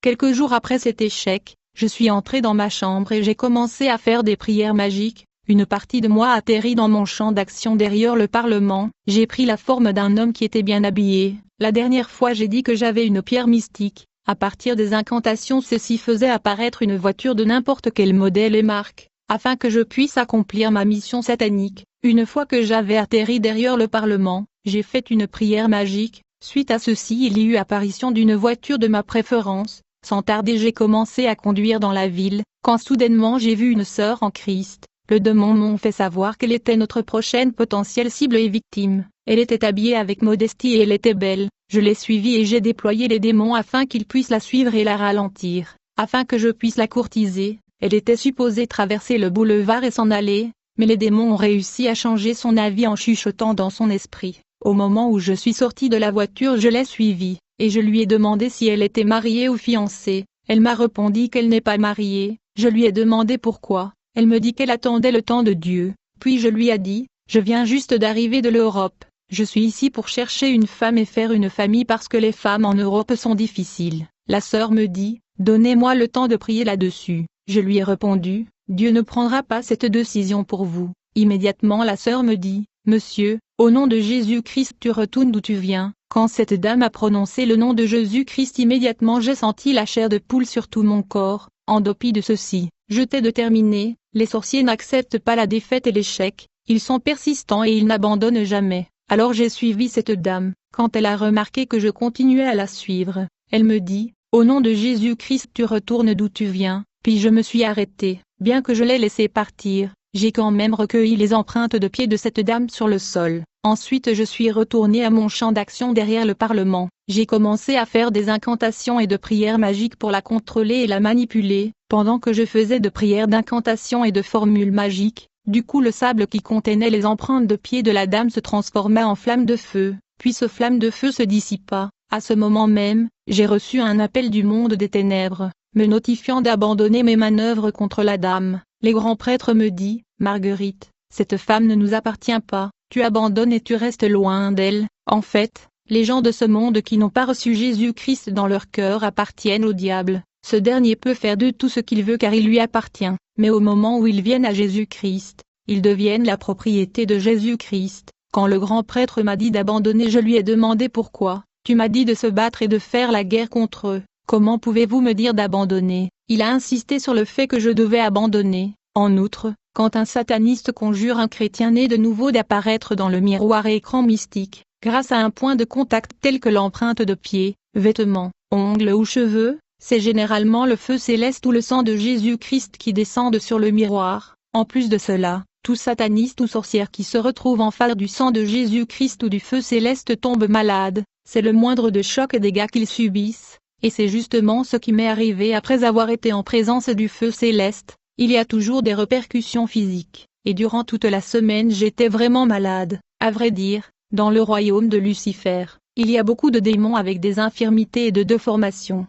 Quelques jours après cet échec, je suis entré dans ma chambre et j'ai commencé à faire des prières magiques. Une partie de moi atterrit dans mon champ d'action derrière le Parlement. J'ai pris la forme d'un homme qui était bien habillé. La dernière fois j'ai dit que j'avais une pierre mystique. À partir des incantations, ceci faisait apparaître une voiture de n'importe quel modèle et marque, afin que je puisse accomplir ma mission satanique. Une fois que j'avais atterri derrière le Parlement, j'ai fait une prière magique. Suite à ceci, il y eut apparition d'une voiture de ma préférence. Sans tarder, j'ai commencé à conduire dans la ville, quand soudainement j'ai vu une sœur en Christ. Le démon m'ont fait savoir qu'elle était notre prochaine potentielle cible et victime. Elle était habillée avec modestie et elle était belle. Je l'ai suivie et j'ai déployé les démons afin qu'ils puissent la suivre et la ralentir, afin que je puisse la courtiser. Elle était supposée traverser le boulevard et s'en aller, mais les démons ont réussi à changer son avis en chuchotant dans son esprit. Au moment où je suis sorti de la voiture, je l'ai suivie, et je lui ai demandé si elle était mariée ou fiancée. Elle m'a répondu qu'elle n'est pas mariée. Je lui ai demandé pourquoi. Elle me dit qu'elle attendait le temps de Dieu. Puis je lui ai dit, je viens juste d'arriver de l'Europe. Je suis ici pour chercher une femme et faire une famille parce que les femmes en Europe sont difficiles. La sœur me dit, donnez-moi le temps de prier là-dessus. Je lui ai répondu, Dieu ne prendra pas cette décision pour vous. Immédiatement la sœur me dit, Monsieur, au nom de Jésus-Christ tu retournes d'où tu viens. Quand cette dame a prononcé le nom de Jésus-Christ, immédiatement j'ai senti la chair de poule sur tout mon corps. En dépit de ceci, j'étais déterminé. Les sorciers n'acceptent pas la défaite et l'échec. Ils sont persistants et ils n'abandonnent jamais. Alors j'ai suivi cette dame. Quand elle a remarqué que je continuais à la suivre, elle me dit, au nom de Jésus-Christ tu retournes d'où tu viens. Puis je me suis arrêté. Bien que je l'ai laissé partir, j'ai quand même recueilli les empreintes de pieds de cette dame sur le sol. Ensuite je suis retourné à mon champ d'action derrière le Parlement. J'ai commencé à faire des incantations et de prières magiques pour la contrôler et la manipuler. Pendant que je faisais de prières d'incantations et de formules magiques, du coup le sable qui contenait les empreintes de pieds de la dame se transforma en flamme de feu, puis ce flamme de feu se dissipa. À ce moment même, j'ai reçu un appel du monde des ténèbres, me notifiant d'abandonner mes manœuvres contre la dame. Les grands prêtres me disent, Marguerite, cette femme ne nous appartient pas, tu abandonnes et tu restes loin d'elle. En fait, les gens de ce monde qui n'ont pas reçu Jésus-Christ dans leur cœur appartiennent au diable. Ce dernier peut faire d'eux tout ce qu'il veut car il lui appartient, mais au moment où ils viennent à Jésus-Christ, ils deviennent la propriété de Jésus-Christ. Quand le grand prêtre m'a dit d'abandonner, je lui ai demandé pourquoi. Tu m'as dit de se battre et de faire la guerre contre eux. Comment pouvez-vous me dire d'abandonner? Il a insisté sur le fait que je devais abandonner. En outre, quand un sataniste conjure un chrétien né de nouveau d'apparaître dans le miroir et écran mystique, grâce à un point de contact tel que l'empreinte de pied, vêtements, ongles ou cheveux, c'est généralement le feu céleste ou le sang de Jésus-Christ qui descendent sur le miroir. En plus de cela, tout sataniste ou sorcière qui se retrouve en face du sang de Jésus-Christ ou du feu céleste tombe malade. C'est le moindre de choc et dégâts qu'ils subissent, et c'est justement ce qui m'est arrivé après avoir été en présence du feu céleste. Il y a toujours des répercussions physiques, et durant toute la semaine j'étais vraiment malade. À vrai dire, dans le royaume de Lucifer, il y a beaucoup de démons avec des infirmités et de déformations.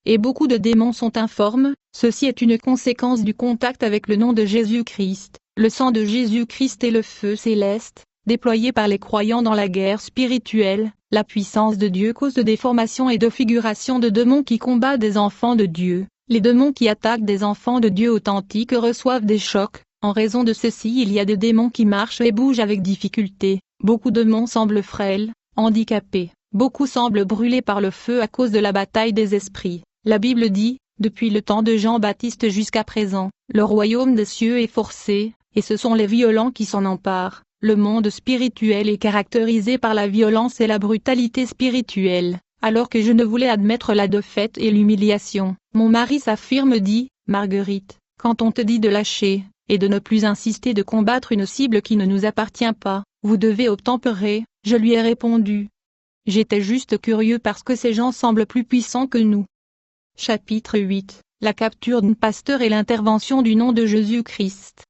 Et beaucoup de démons sont informes, ceci est une conséquence du contact avec le nom de Jésus-Christ, le sang de Jésus-Christ et le feu céleste, déployés par les croyants dans la guerre spirituelle. La puissance de Dieu cause de déformations et de figurations de démons qui combattent des enfants de Dieu. Les démons qui attaquent des enfants de Dieu authentiques reçoivent des chocs. En raison de ceci, il y a des démons qui marchent et bougent avec difficulté. Beaucoup de démons semblent frêles, handicapés. Beaucoup semblent brûlés par le feu à cause de la bataille des esprits. La Bible dit, depuis le temps de Jean-Baptiste jusqu'à présent, le royaume des cieux est forcé, et ce sont les violents qui s'en emparent. Le monde spirituel est caractérisé par la violence et la brutalité spirituelle. Alors que je ne voulais admettre la défaite et l'humiliation, mon mari s'affirme dit, Marguerite, quand on te dit de lâcher, et de ne plus insister de combattre une cible qui ne nous appartient pas, vous devez obtempérer, je lui ai répondu. J'étais juste curieux parce que ces gens semblent plus puissants que nous. Chapitre 8. La capture d'un pasteur et l'intervention du nom de Jésus-Christ.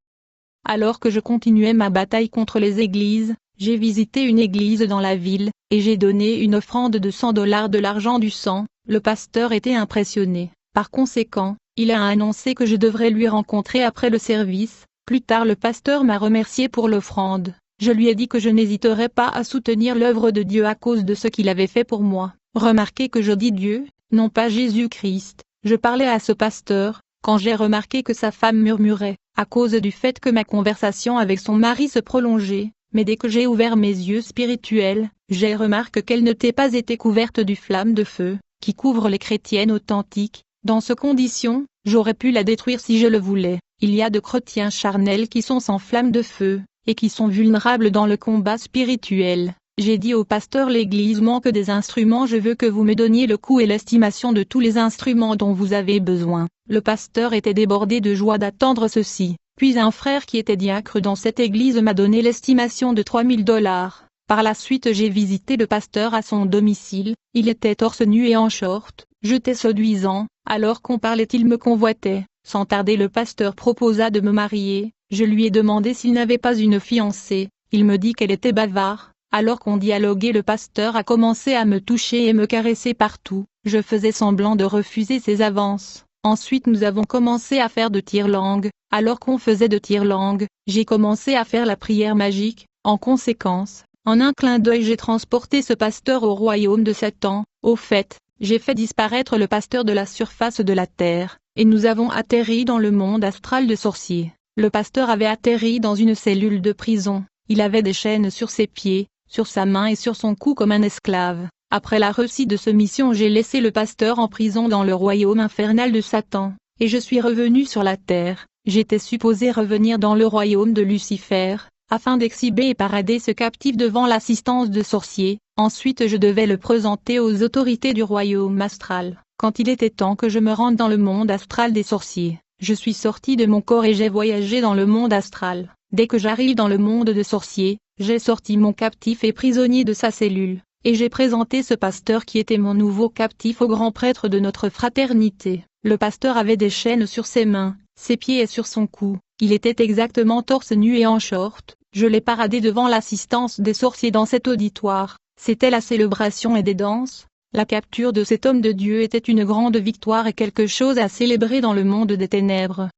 Alors que je continuais ma bataille contre les églises, j'ai visité une église dans la ville, et j'ai donné une offrande de $100 de l'argent du sang. Le pasteur était impressionné. Par conséquent, il a annoncé que je devrais lui rencontrer après le service. Plus tard le pasteur m'a remercié pour l'offrande. Je lui ai dit que je n'hésiterais pas à soutenir l'œuvre de Dieu à cause de ce qu'il avait fait pour moi. Remarquez que je dis Dieu, non pas Jésus-Christ. Je parlais à ce pasteur, quand j'ai remarqué que sa femme murmurait, à cause du fait que ma conversation avec son mari se prolongeait, mais dès que j'ai ouvert mes yeux spirituels, j'ai remarqué qu'elle n'était pas été couverte du flamme de feu, qui couvre les chrétiennes authentiques. Dans ces conditions, j'aurais pu la détruire si je le voulais. Il y a de chrétiens charnels qui sont sans flamme de feu, et qui sont vulnérables dans le combat spirituel. J'ai dit au pasteur l'église manque des instruments, je veux que vous me donniez le coût et l'estimation de tous les instruments dont vous avez besoin. Le pasteur était débordé de joie d'attendre ceci. Puis un frère qui était diacre dans cette église m'a donné l'estimation de $3000. Par la suite j'ai visité le pasteur à son domicile, il était torse nu et en short, j'étais séduisant, alors qu'on parlait il me convoitait. Sans tarder le pasteur proposa de me marier, je lui ai demandé s'il n'avait pas une fiancée, il me dit qu'elle était bavard, alors qu'on dialoguait le pasteur a commencé à me toucher et me caresser partout, je faisais semblant de refuser ses avances. Ensuite nous avons commencé à faire de tire-langue, alors qu'on faisait de tire-langue, j'ai commencé à faire la prière magique, en conséquence, en un clin d'œil j'ai transporté ce pasteur au royaume de Satan, au fait, j'ai fait disparaître le pasteur de la surface de la terre, et nous avons atterri dans le monde astral de sorciers. Le pasteur avait atterri dans une cellule de prison, il avait des chaînes sur ses pieds, sur sa main et sur son cou comme un esclave. Après la réussite de cette mission j'ai laissé le pasteur en prison dans le royaume infernal de Satan, et je suis revenu sur la terre. J'étais supposé revenir dans le royaume de Lucifer, afin d'exhiber et parader ce captif devant l'assistance de sorciers. Ensuite je devais le présenter aux autorités du royaume astral. Quand il était temps que je me rende dans le monde astral des sorciers, je suis sorti de mon corps et j'ai voyagé dans le monde astral. Dès que j'arrive dans le monde de sorciers, j'ai sorti mon captif et prisonnier de sa cellule, et j'ai présenté ce pasteur qui était mon nouveau captif au grand prêtre de notre fraternité. Le pasteur avait des chaînes sur ses mains, ses pieds et sur son cou, il était exactement torse nu et en short. Je l'ai paradé devant l'assistance des sorciers dans cet auditoire. C'était la célébration et des danses. La capture de cet homme de Dieu était une grande victoire et quelque chose à célébrer dans le monde des ténèbres.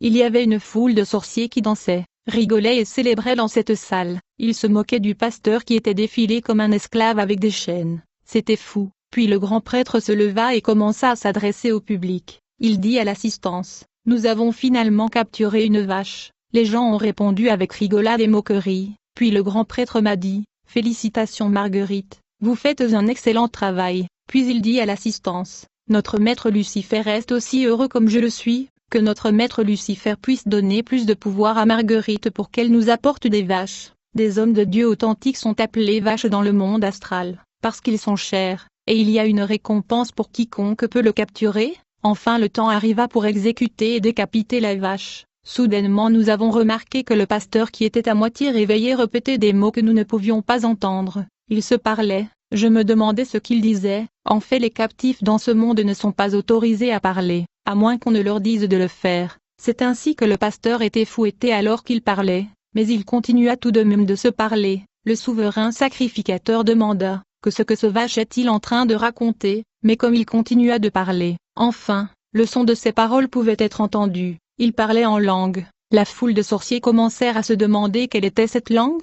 Il y avait une foule de sorciers qui dansaient, rigolaient et célébraient dans cette salle. Ils se moquaient du pasteur qui était défilé comme un esclave avec des chaînes. C'était fou. Puis le grand prêtre se leva et commença à s'adresser au public. Il dit à l'assistance, « Nous avons finalement capturé une vache. » Les gens ont répondu avec rigolade et moquerie. Puis le grand prêtre m'a dit, « Félicitations Marguerite, vous faites un excellent travail. » Puis il dit à l'assistance, « Notre maître Lucifer reste aussi heureux comme je le suis, que notre maître Lucifer puisse donner plus de pouvoir à Marguerite pour qu'elle nous apporte des vaches. » Des hommes de Dieu authentiques sont appelés vaches dans le monde astral, parce qu'ils sont chers, et il y a une récompense pour quiconque peut le capturer. Enfin le temps arriva pour exécuter et décapiter la vache. Soudainement nous avons remarqué que le pasteur qui était à moitié réveillé répétait des mots que nous ne pouvions pas entendre. Il se parlait, je me demandais ce qu'il disait. En fait les captifs dans ce monde ne sont pas autorisés à parler, à moins qu'on ne leur dise de le faire. C'est ainsi que le pasteur était fouetté alors qu'il parlait, mais il continua tout de même de se parler. Le souverain sacrificateur demanda, que ce vache est-il en train de raconter, mais comme il continua de parler, enfin, le son de ses paroles pouvait être entendu. Il parlait en langue. La foule de sorciers commencèrent à se demander quelle était cette langue.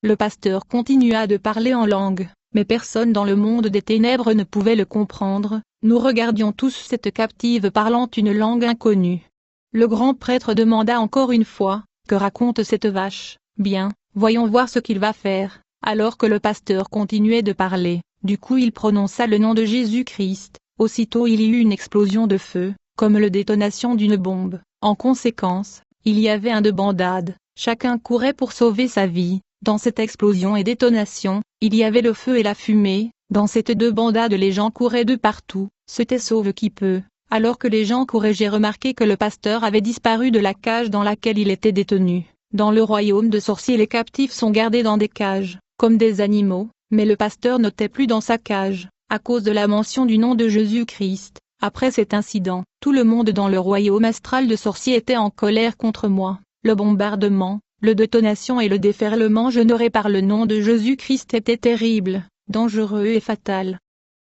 Le pasteur continua de parler en langue, mais personne dans le monde des ténèbres ne pouvait le comprendre. Nous regardions tous cette captive parlant une langue inconnue. Le grand prêtre demanda encore une fois, « Que raconte cette vache ? Bien, voyons voir ce qu'il va faire. » Alors que le pasteur continuait de parler, du coup il prononça le nom de Jésus-Christ. Aussitôt il y eut une explosion de feu, comme la détonation d'une bombe. En conséquence, il y avait un de bandade, chacun courait pour sauver sa vie. Dans cette explosion et détonation, il y avait le feu et la fumée. Dans cette deux bandades les gens couraient de partout, c'était sauve qui peut. Alors que les gens couraient j'ai remarqué que le pasteur avait disparu de la cage dans laquelle il était détenu. Dans le royaume de sorciers les captifs sont gardés dans des cages, comme des animaux, mais le pasteur n'était plus dans sa cage, à cause de la mention du nom de Jésus-Christ. Après cet incident, tout le monde dans le royaume astral de sorciers était en colère contre moi. Le bombardement, le détonation et le déferlement généré par le nom de Jésus-Christ étaient terribles, dangereux et fatal.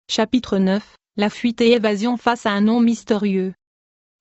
Chapitre 9. la fuite et évasion face à un nom mystérieux.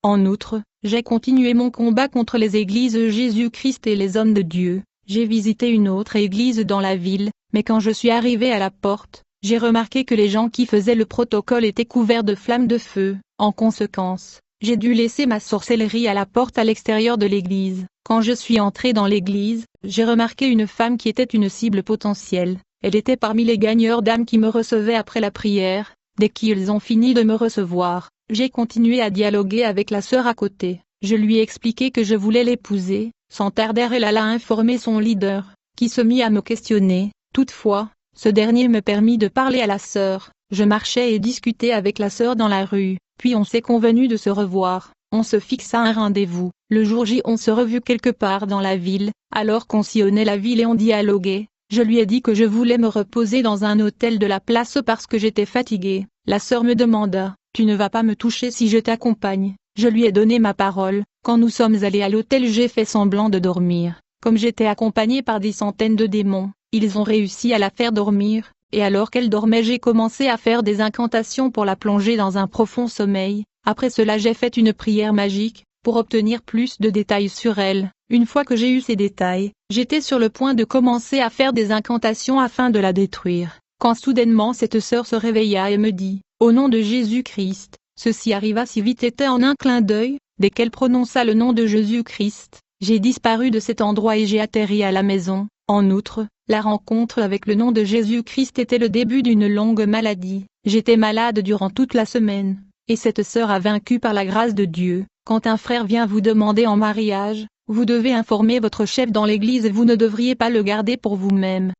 En outre, j'ai continué mon combat contre les églises Jésus-Christ et les hommes de Dieu. J'ai visité une autre église dans la ville, mais quand je suis arrivé à la porte, j'ai remarqué que les gens qui faisaient le protocole étaient couverts de flammes de feu. En conséquence, j'ai dû laisser ma sorcellerie à la porte à l'extérieur de l'église. Quand je suis entré dans l'église, j'ai remarqué une femme qui était une cible potentielle. Elle était parmi les gagneurs d'âmes qui me recevaient après la prière. Dès qu'ils ont fini de me recevoir, j'ai continué à dialoguer avec la sœur à côté. Je lui ai expliqué que je voulais l'épouser. Sans tarder, elle alla informer son leader, qui se mit à me questionner. Toutefois, ce dernier me permit de parler à la sœur. Je marchais et discutais avec la sœur dans la rue, puis on s'est convenu de se revoir. On se fixa un rendez-vous. Le jour J, on se revut quelque part dans la ville, alors qu'on sillonnait la ville et on dialoguait. Je lui ai dit que je voulais me reposer dans un hôtel de la place parce que j'étais fatiguée. La sœur me demanda, « Tu ne vas pas me toucher si je t'accompagne ?» Je lui ai donné ma parole. Quand nous sommes allés à l'hôtel, j'ai fait semblant de dormir. Comme j'étais accompagnée par des centaines de démons, ils ont réussi à la faire dormir, et alors qu'elle dormait, j'ai commencé à faire des incantations pour la plonger dans un profond sommeil. Après cela, j'ai fait une prière magique, pour obtenir plus de détails sur elle. Une fois que j'ai eu ces détails, j'étais sur le point de commencer à faire des incantations afin de la détruire, quand soudainement cette sœur se réveilla et me dit, « Au nom de Jésus-Christ », ceci arriva si vite et en un clin d'œil. Dès qu'elle prononça le nom de Jésus-Christ, j'ai disparu de cet endroit et j'ai atterri à la maison. En outre, la rencontre avec le nom de Jésus-Christ était le début d'une longue maladie. J'étais malade durant toute la semaine, et cette sœur a vaincu par la grâce de Dieu. Quand un frère vient vous demander en mariage, vous devez informer votre chef dans l'église et vous ne devriez pas le garder pour vous-même.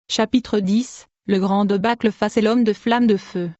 Chapitre 10, le grand débâcle face à l'homme de flamme de feu.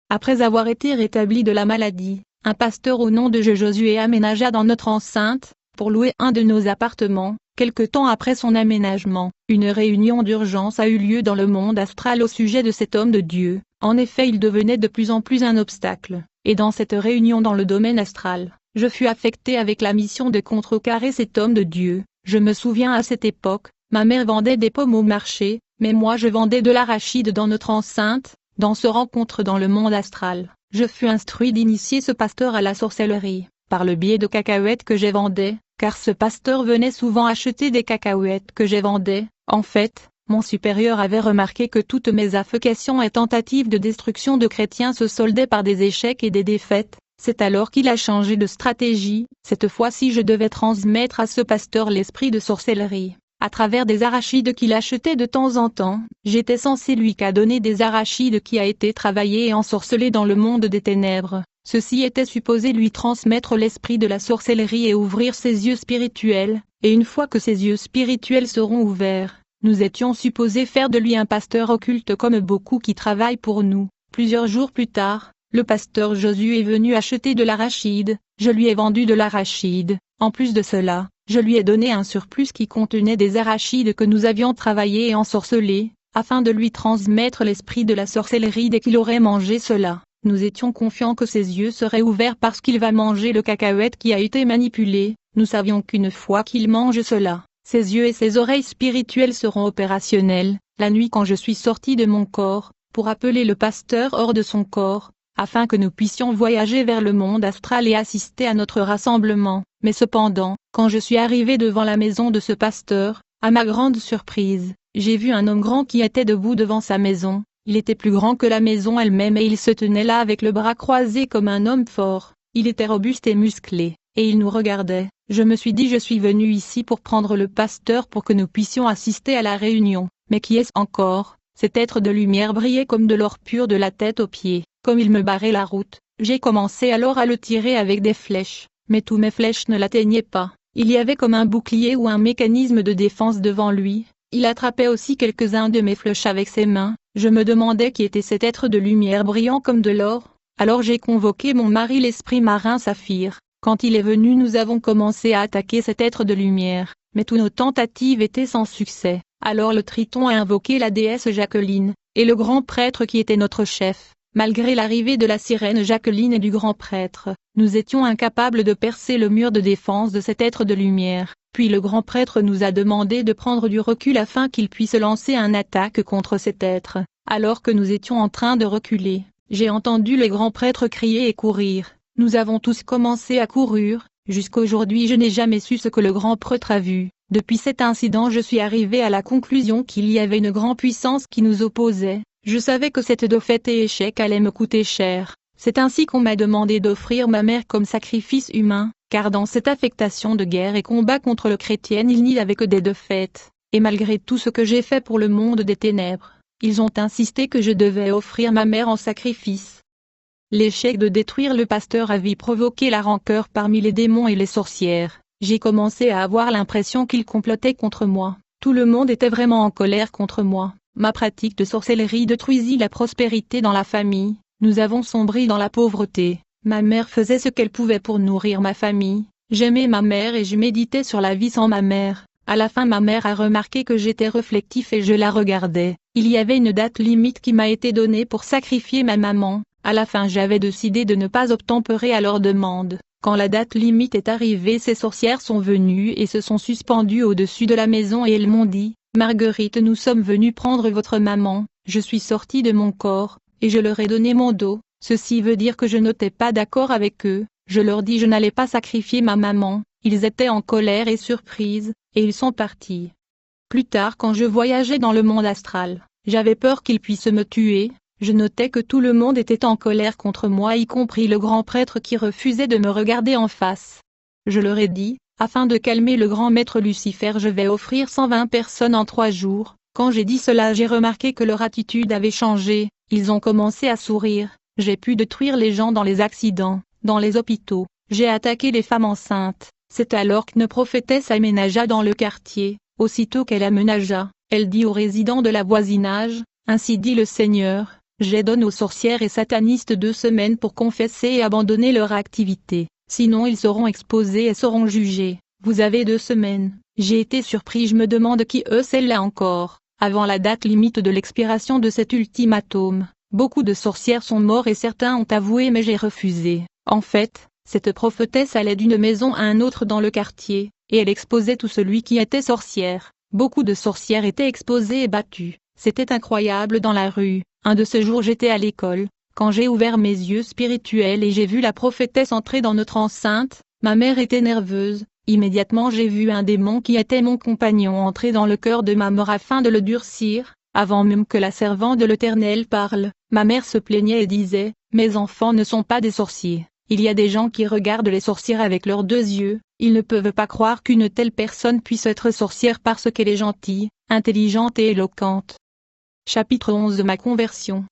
Après avoir été rétabli de la maladie, un pasteur au nom de Josué aménagea dans notre enceinte, pour louer un de nos appartements. Quelque temps après son aménagement, une réunion d'urgence a eu lieu dans le monde astral au sujet de cet homme de Dieu. En effet, il devenait de plus en plus un obstacle, et dans cette réunion dans le domaine astral, je fus affecté avec la mission de contrecarrer cet homme de Dieu. Je me souviens à cette époque, ma mère vendait des pommes au marché, mais moi je vendais de l'arachide dans notre enceinte. Dans ce rencontre dans le monde astral, je fus instruit d'initier ce pasteur à la sorcellerie, par le biais de cacahuètes que j'ai vendais, car ce pasteur venait souvent acheter des cacahuètes que j'ai vendais. En fait, mon supérieur avait remarqué que toutes mes affectations et tentatives de destruction de chrétiens se soldaient par des échecs et des défaites. C'est alors qu'il a changé de stratégie. Cette fois-ci, je devais transmettre à ce pasteur l'esprit de sorcellerie. À travers des arachides qu'il achetait de temps en temps, j'étais censé lui donner des arachides qui a été travaillé et ensorcelé dans le monde des ténèbres. Ceci était supposé lui transmettre l'esprit de la sorcellerie et ouvrir ses yeux spirituels, et une fois que ses yeux spirituels seront ouverts, nous étions supposés faire de lui un pasteur occulte comme beaucoup qui travaillent pour nous. Plusieurs jours plus tard, le pasteur Josué est venu acheter de l'arachide, je lui ai vendu de l'arachide. En plus de cela, je lui ai donné un surplus qui contenait des arachides que nous avions travaillés et ensorcelés, afin de lui transmettre l'esprit de la sorcellerie dès qu'il aurait mangé cela. Nous étions confiants que ses yeux seraient ouverts parce qu'il va manger le cacahuète qui a été manipulé. Nous savions qu'une fois qu'il mange cela, ses yeux et ses oreilles spirituelles seront opérationnels. La nuit quand je suis sorti de mon corps, pour appeler le pasteur hors de son corps, afin que nous puissions voyager vers le monde astral et assister à notre rassemblement. Mais cependant, quand je suis arrivé devant la maison de ce pasteur, à ma grande surprise, j'ai vu un homme grand qui était debout devant sa maison. Il était plus grand que la maison elle-même et il se tenait là avec le bras croisé comme un homme fort. Il était robuste et musclé, et il nous regardait. Je me suis dit, je suis venu ici pour prendre le pasteur pour que nous puissions assister à la réunion. Mais qui est-ce encore? Cet être de lumière brillait comme de l'or pur de la tête aux pieds. Comme il me barrait la route, j'ai commencé alors à le tirer avec des flèches, mais tous mes flèches ne l'atteignaient pas. Il y avait comme un bouclier ou un mécanisme de défense devant lui. Il attrapait aussi quelques-uns de mes flèches avec ses mains. Je me demandais qui était cet être de lumière brillant comme de l'or. Alors j'ai convoqué mon mari l'esprit marin Saphir. Quand il est venu, nous avons commencé à attaquer cet être de lumière, mais toutes nos tentatives étaient sans succès. Alors le Triton a invoqué la déesse Jacqueline, et le grand prêtre qui était notre chef. Malgré l'arrivée de la sirène Jacqueline et du grand prêtre, nous étions incapables de percer le mur de défense de cet être de lumière. Puis le grand prêtre nous a demandé de prendre du recul afin qu'il puisse lancer une attaque contre cet être. Alors que nous étions en train de reculer, J'ai entendu les grands prêtres crier et courir. Nous avons tous commencé à courir. Jusqu'aujourd'hui je n'ai jamais su ce que le grand prêtre a vu. Depuis cet incident je suis arrivé à la conclusion qu'il y avait une grande puissance qui nous opposait. Je savais que cette défaite et échec allait me coûter cher. C'est ainsi qu'on m'a demandé d'offrir ma mère comme sacrifice humain, car dans cette affectation de guerre et combat contre le chrétien il n'y avait que des défaites. Et malgré tout ce que j'ai fait pour le monde des ténèbres, ils ont insisté que je devais offrir ma mère en sacrifice. L'échec de détruire le pasteur avait provoqué la rancœur parmi les démons et les sorcières. J'ai commencé à avoir l'impression qu'ils complotaient contre moi. Tout le monde était vraiment en colère contre moi. Ma pratique de sorcellerie détruisit la prospérité dans la famille. Nous avons sombré dans la pauvreté. Ma mère faisait ce qu'elle pouvait pour nourrir ma famille. J'aimais ma mère et je méditais sur la vie sans ma mère. À la fin ma mère a remarqué que j'étais réflectif et je la regardais. Il y avait une date limite qui m'a été donnée pour sacrifier ma maman. À la fin j'avais décidé de ne pas obtempérer à leur demande. Quand la date limite est arrivée ces sorcières sont venues et se sont suspendues au-dessus de la maison et elles m'ont dit « Marguerite nous sommes venus prendre votre maman ». Je suis sortie de mon corps, et je leur ai donné mon dos. Ceci veut dire que je n'étais pas d'accord avec eux. Je leur dis je n'allais pas sacrifier ma maman. Ils étaient en colère et surprise, et ils sont partis. Plus tard quand je voyageais dans le monde astral, j'avais peur qu'ils puissent me tuer. Je notais que tout le monde était en colère contre moi y compris le grand prêtre qui refusait de me regarder en face. Je leur ai dit, afin de calmer le grand maître Lucifer je vais offrir 120 personnes en 3 jours. Quand j'ai dit cela j'ai remarqué que leur attitude avait changé, ils ont commencé à sourire. J'ai pu détruire les gens dans les accidents, dans les hôpitaux, j'ai attaqué les femmes enceintes. C'est alors qu'une prophétesse aménagea dans le quartier. Aussitôt qu'elle aménagea, elle dit aux résidents de la voisinage, ainsi dit le Seigneur. Je donne aux sorcières et satanistes 2 semaines pour confesser et abandonner leur activité, sinon ils seront exposés et seront jugés. Vous avez 2 semaines. J'ai été surpris, je me demande qui celle-là encore. Avant la date limite de l'expiration de cet ultimatum, beaucoup de sorcières sont mortes et certains ont avoué mais j'ai refusé. En fait, cette prophétesse allait d'une maison à un autre dans le quartier, et elle exposait tout celui qui était sorcière. Beaucoup de sorcières étaient exposées et battues. C'était incroyable dans la rue. Un de ces jours j'étais à l'école, quand j'ai ouvert mes yeux spirituels et j'ai vu la prophétesse entrer dans notre enceinte, ma mère était nerveuse, immédiatement j'ai vu un démon qui était mon compagnon entrer dans le cœur de ma mère afin de le durcir, avant même que la servante de l'Éternel parle, ma mère se plaignait et disait, « Mes enfants ne sont pas des sorciers, il y a des gens qui regardent les sorcières avec leurs 2 yeux, ils ne peuvent pas croire qu'une telle personne puisse être sorcière parce qu'elle est gentille, intelligente et éloquente. » Chapitre 11 de ma conversion.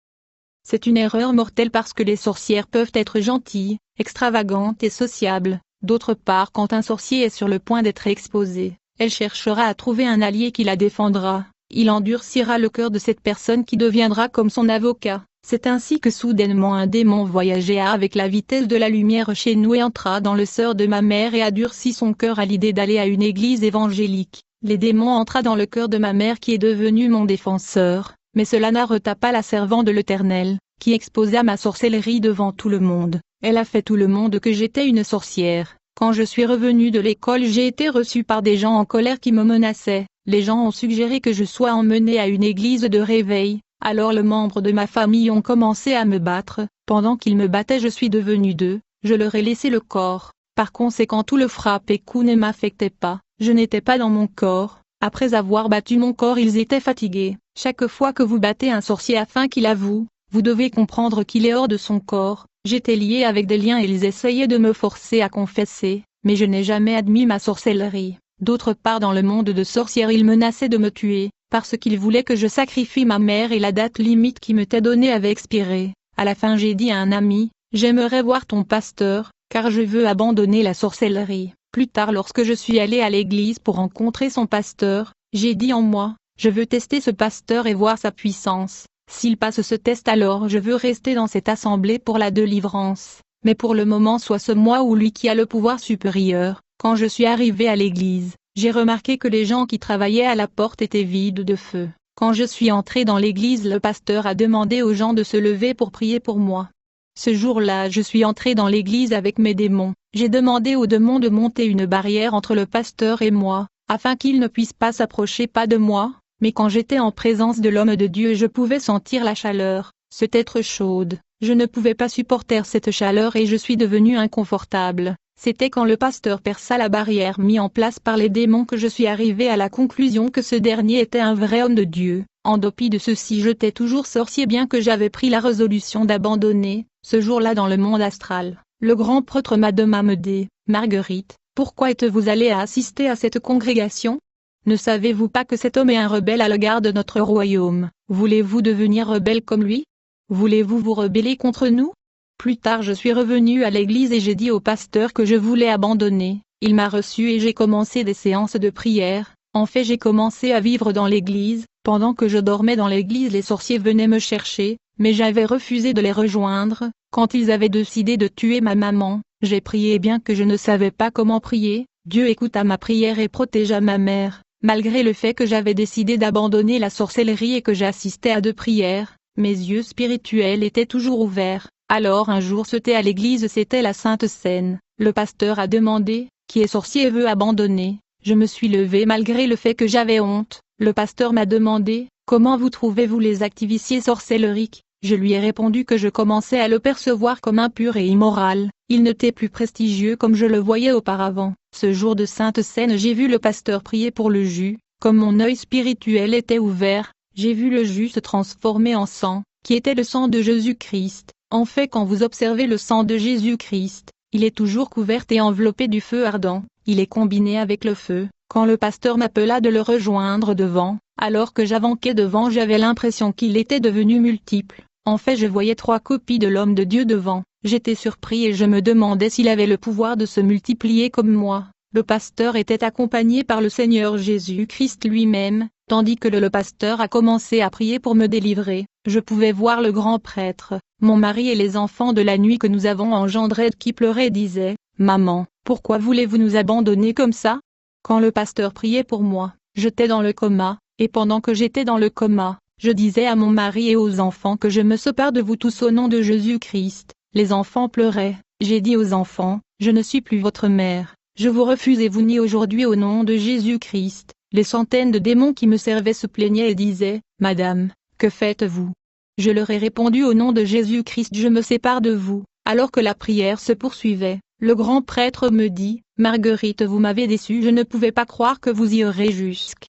C'est une erreur mortelle parce que les sorcières peuvent être gentilles, extravagantes et sociables. D'autre part quand un sorcier est sur le point d'être exposé, elle cherchera à trouver un allié qui la défendra. Il endurcira le cœur de cette personne qui deviendra comme son avocat. C'est ainsi que soudainement un démon voyageait avec la vitesse de la lumière chez nous et entra dans le cœur de ma mère et a durci son cœur à l'idée d'aller à une église évangélique. Les démons entra dans le cœur de ma mère qui est devenue mon défenseur. Mais cela n'arrêta pas la servante de l'Éternel, qui exposa ma sorcellerie devant tout le monde. Elle a fait tout le monde que j'étais une sorcière. Quand je suis revenue de l'école j'ai été reçue par des gens en colère qui me menaçaient. Les gens ont suggéré que je sois emmenée à une église de réveil. Alors les membres de ma famille ont commencé à me battre. Pendant qu'ils me battaient je suis devenue d'eux. Je leur ai laissé le corps. Par conséquent tout le frappe et coup ne m'affectait pas. Je n'étais pas dans mon corps. Après avoir battu mon corps ils étaient fatigués. Chaque fois que vous battez un sorcier afin qu'il avoue, vous devez comprendre qu'il est hors de son corps. J'étais liée avec des liens et ils essayaient de me forcer à confesser, mais je n'ai jamais admis ma sorcellerie. D'autre part dans le monde de sorcières ils menaçaient de me tuer, parce qu'ils voulaient que je sacrifie ma mère et la date limite qui m'était donnée avait expiré. À la fin j'ai dit à un ami, j'aimerais voir ton pasteur, car je veux abandonner la sorcellerie. Plus tard lorsque je suis allée à l'église pour rencontrer son pasteur, j'ai dit en moi, je veux tester ce pasteur et voir sa puissance. S'il passe ce test alors je veux rester dans cette assemblée pour la délivrance. Mais pour le moment soit ce moi ou lui qui a le pouvoir supérieur. Quand je suis arrivée à l'église, j'ai remarqué que les gens qui travaillaient à la porte étaient vides de feu. Quand je suis entrée dans l'église le pasteur a demandé aux gens de se lever pour prier pour moi. Ce jour-là je suis entrée dans l'église avec mes démons. J'ai demandé aux démons de monter une barrière entre le pasteur et moi, afin qu'ils ne puissent pas s'approcher pas de moi. Mais quand j'étais en présence de l'homme de Dieu je pouvais sentir la chaleur, cette être chaude. Je ne pouvais pas supporter cette chaleur et je suis devenu inconfortable. C'était quand le pasteur perça la barrière mise en place par les démons que je suis arrivé à la conclusion que ce dernier était un vrai homme de Dieu. En dépit de ceci, j'étais toujours sorcier bien que j'avais pris la résolution d'abandonner. Ce jour-là dans le monde astral, le grand prêtre m'a demandé, Marguerite, pourquoi êtes-vous allée assister à cette congrégation? Ne savez-vous pas que cet homme est un rebelle à l'égard de notre royaume? Voulez-vous devenir rebelle comme lui? Voulez-vous vous rebeller contre nous? Plus tard je suis revenu à l'église et j'ai dit au pasteur que je voulais abandonner. Il m'a reçu et j'ai commencé des séances de prière. En fait j'ai commencé à vivre dans l'église. Pendant que je dormais dans l'église les sorciers venaient me chercher, mais j'avais refusé de les rejoindre. Quand ils avaient décidé de tuer ma maman, j'ai prié bien que je ne savais pas comment prier. Dieu écouta ma prière et protégea ma mère. Malgré le fait que j'avais décidé d'abandonner la sorcellerie et que j'assistais à 2 prières, mes yeux spirituels étaient toujours ouverts. Alors un jour c'était à l'église, c'était la Sainte Seine. Le pasteur a demandé, qui est sorcier et veut abandonner. Je me suis levée malgré le fait que j'avais honte. Le pasteur m'a demandé, comment vous trouvez-vous les activités sorcelleriques? Je lui ai répondu que je commençais à le percevoir comme impur et immoral. Il n'était plus prestigieux comme je le voyais auparavant. Ce jour de Sainte Seine j'ai vu le pasteur prier pour le jus. Comme mon œil spirituel était ouvert, j'ai vu le jus se transformer en sang, qui était le sang de Jésus-Christ. En fait quand vous observez le sang de Jésus-Christ, il est toujours couvert et enveloppé du feu ardent, il est combiné avec le feu. Quand le pasteur m'appela de le rejoindre devant, alors que j'avançais devant j'avais l'impression qu'il était devenu multiple. En fait je voyais 3 copies de l'homme de Dieu devant. J'étais surpris et je me demandais s'il avait le pouvoir de se multiplier comme moi. Le pasteur était accompagné par le Seigneur Jésus-Christ lui-même, tandis que le pasteur a commencé à prier pour me délivrer. Je pouvais voir le grand prêtre, mon mari et les enfants de la nuit que nous avons engendrés qui pleuraient et disaient, « Maman, pourquoi voulez-vous nous abandonner comme ça ?» Quand le pasteur priait pour moi, j'étais dans le coma, et pendant que j'étais dans le coma, je disais à mon mari et aux enfants que je me sépare de vous tous au nom de Jésus-Christ. Les enfants pleuraient, j'ai dit aux enfants, je ne suis plus votre mère, je vous refuse et vous nie aujourd'hui au nom de Jésus-Christ. Les centaines de démons qui me servaient se plaignaient et disaient, Madame, que faites-vous? Je leur ai répondu au nom de Jésus-Christ je me sépare de vous. Alors que la prière se poursuivait, le grand prêtre me dit, Marguerite vous m'avez déçue je ne pouvais pas croire que vous y aurez jusque.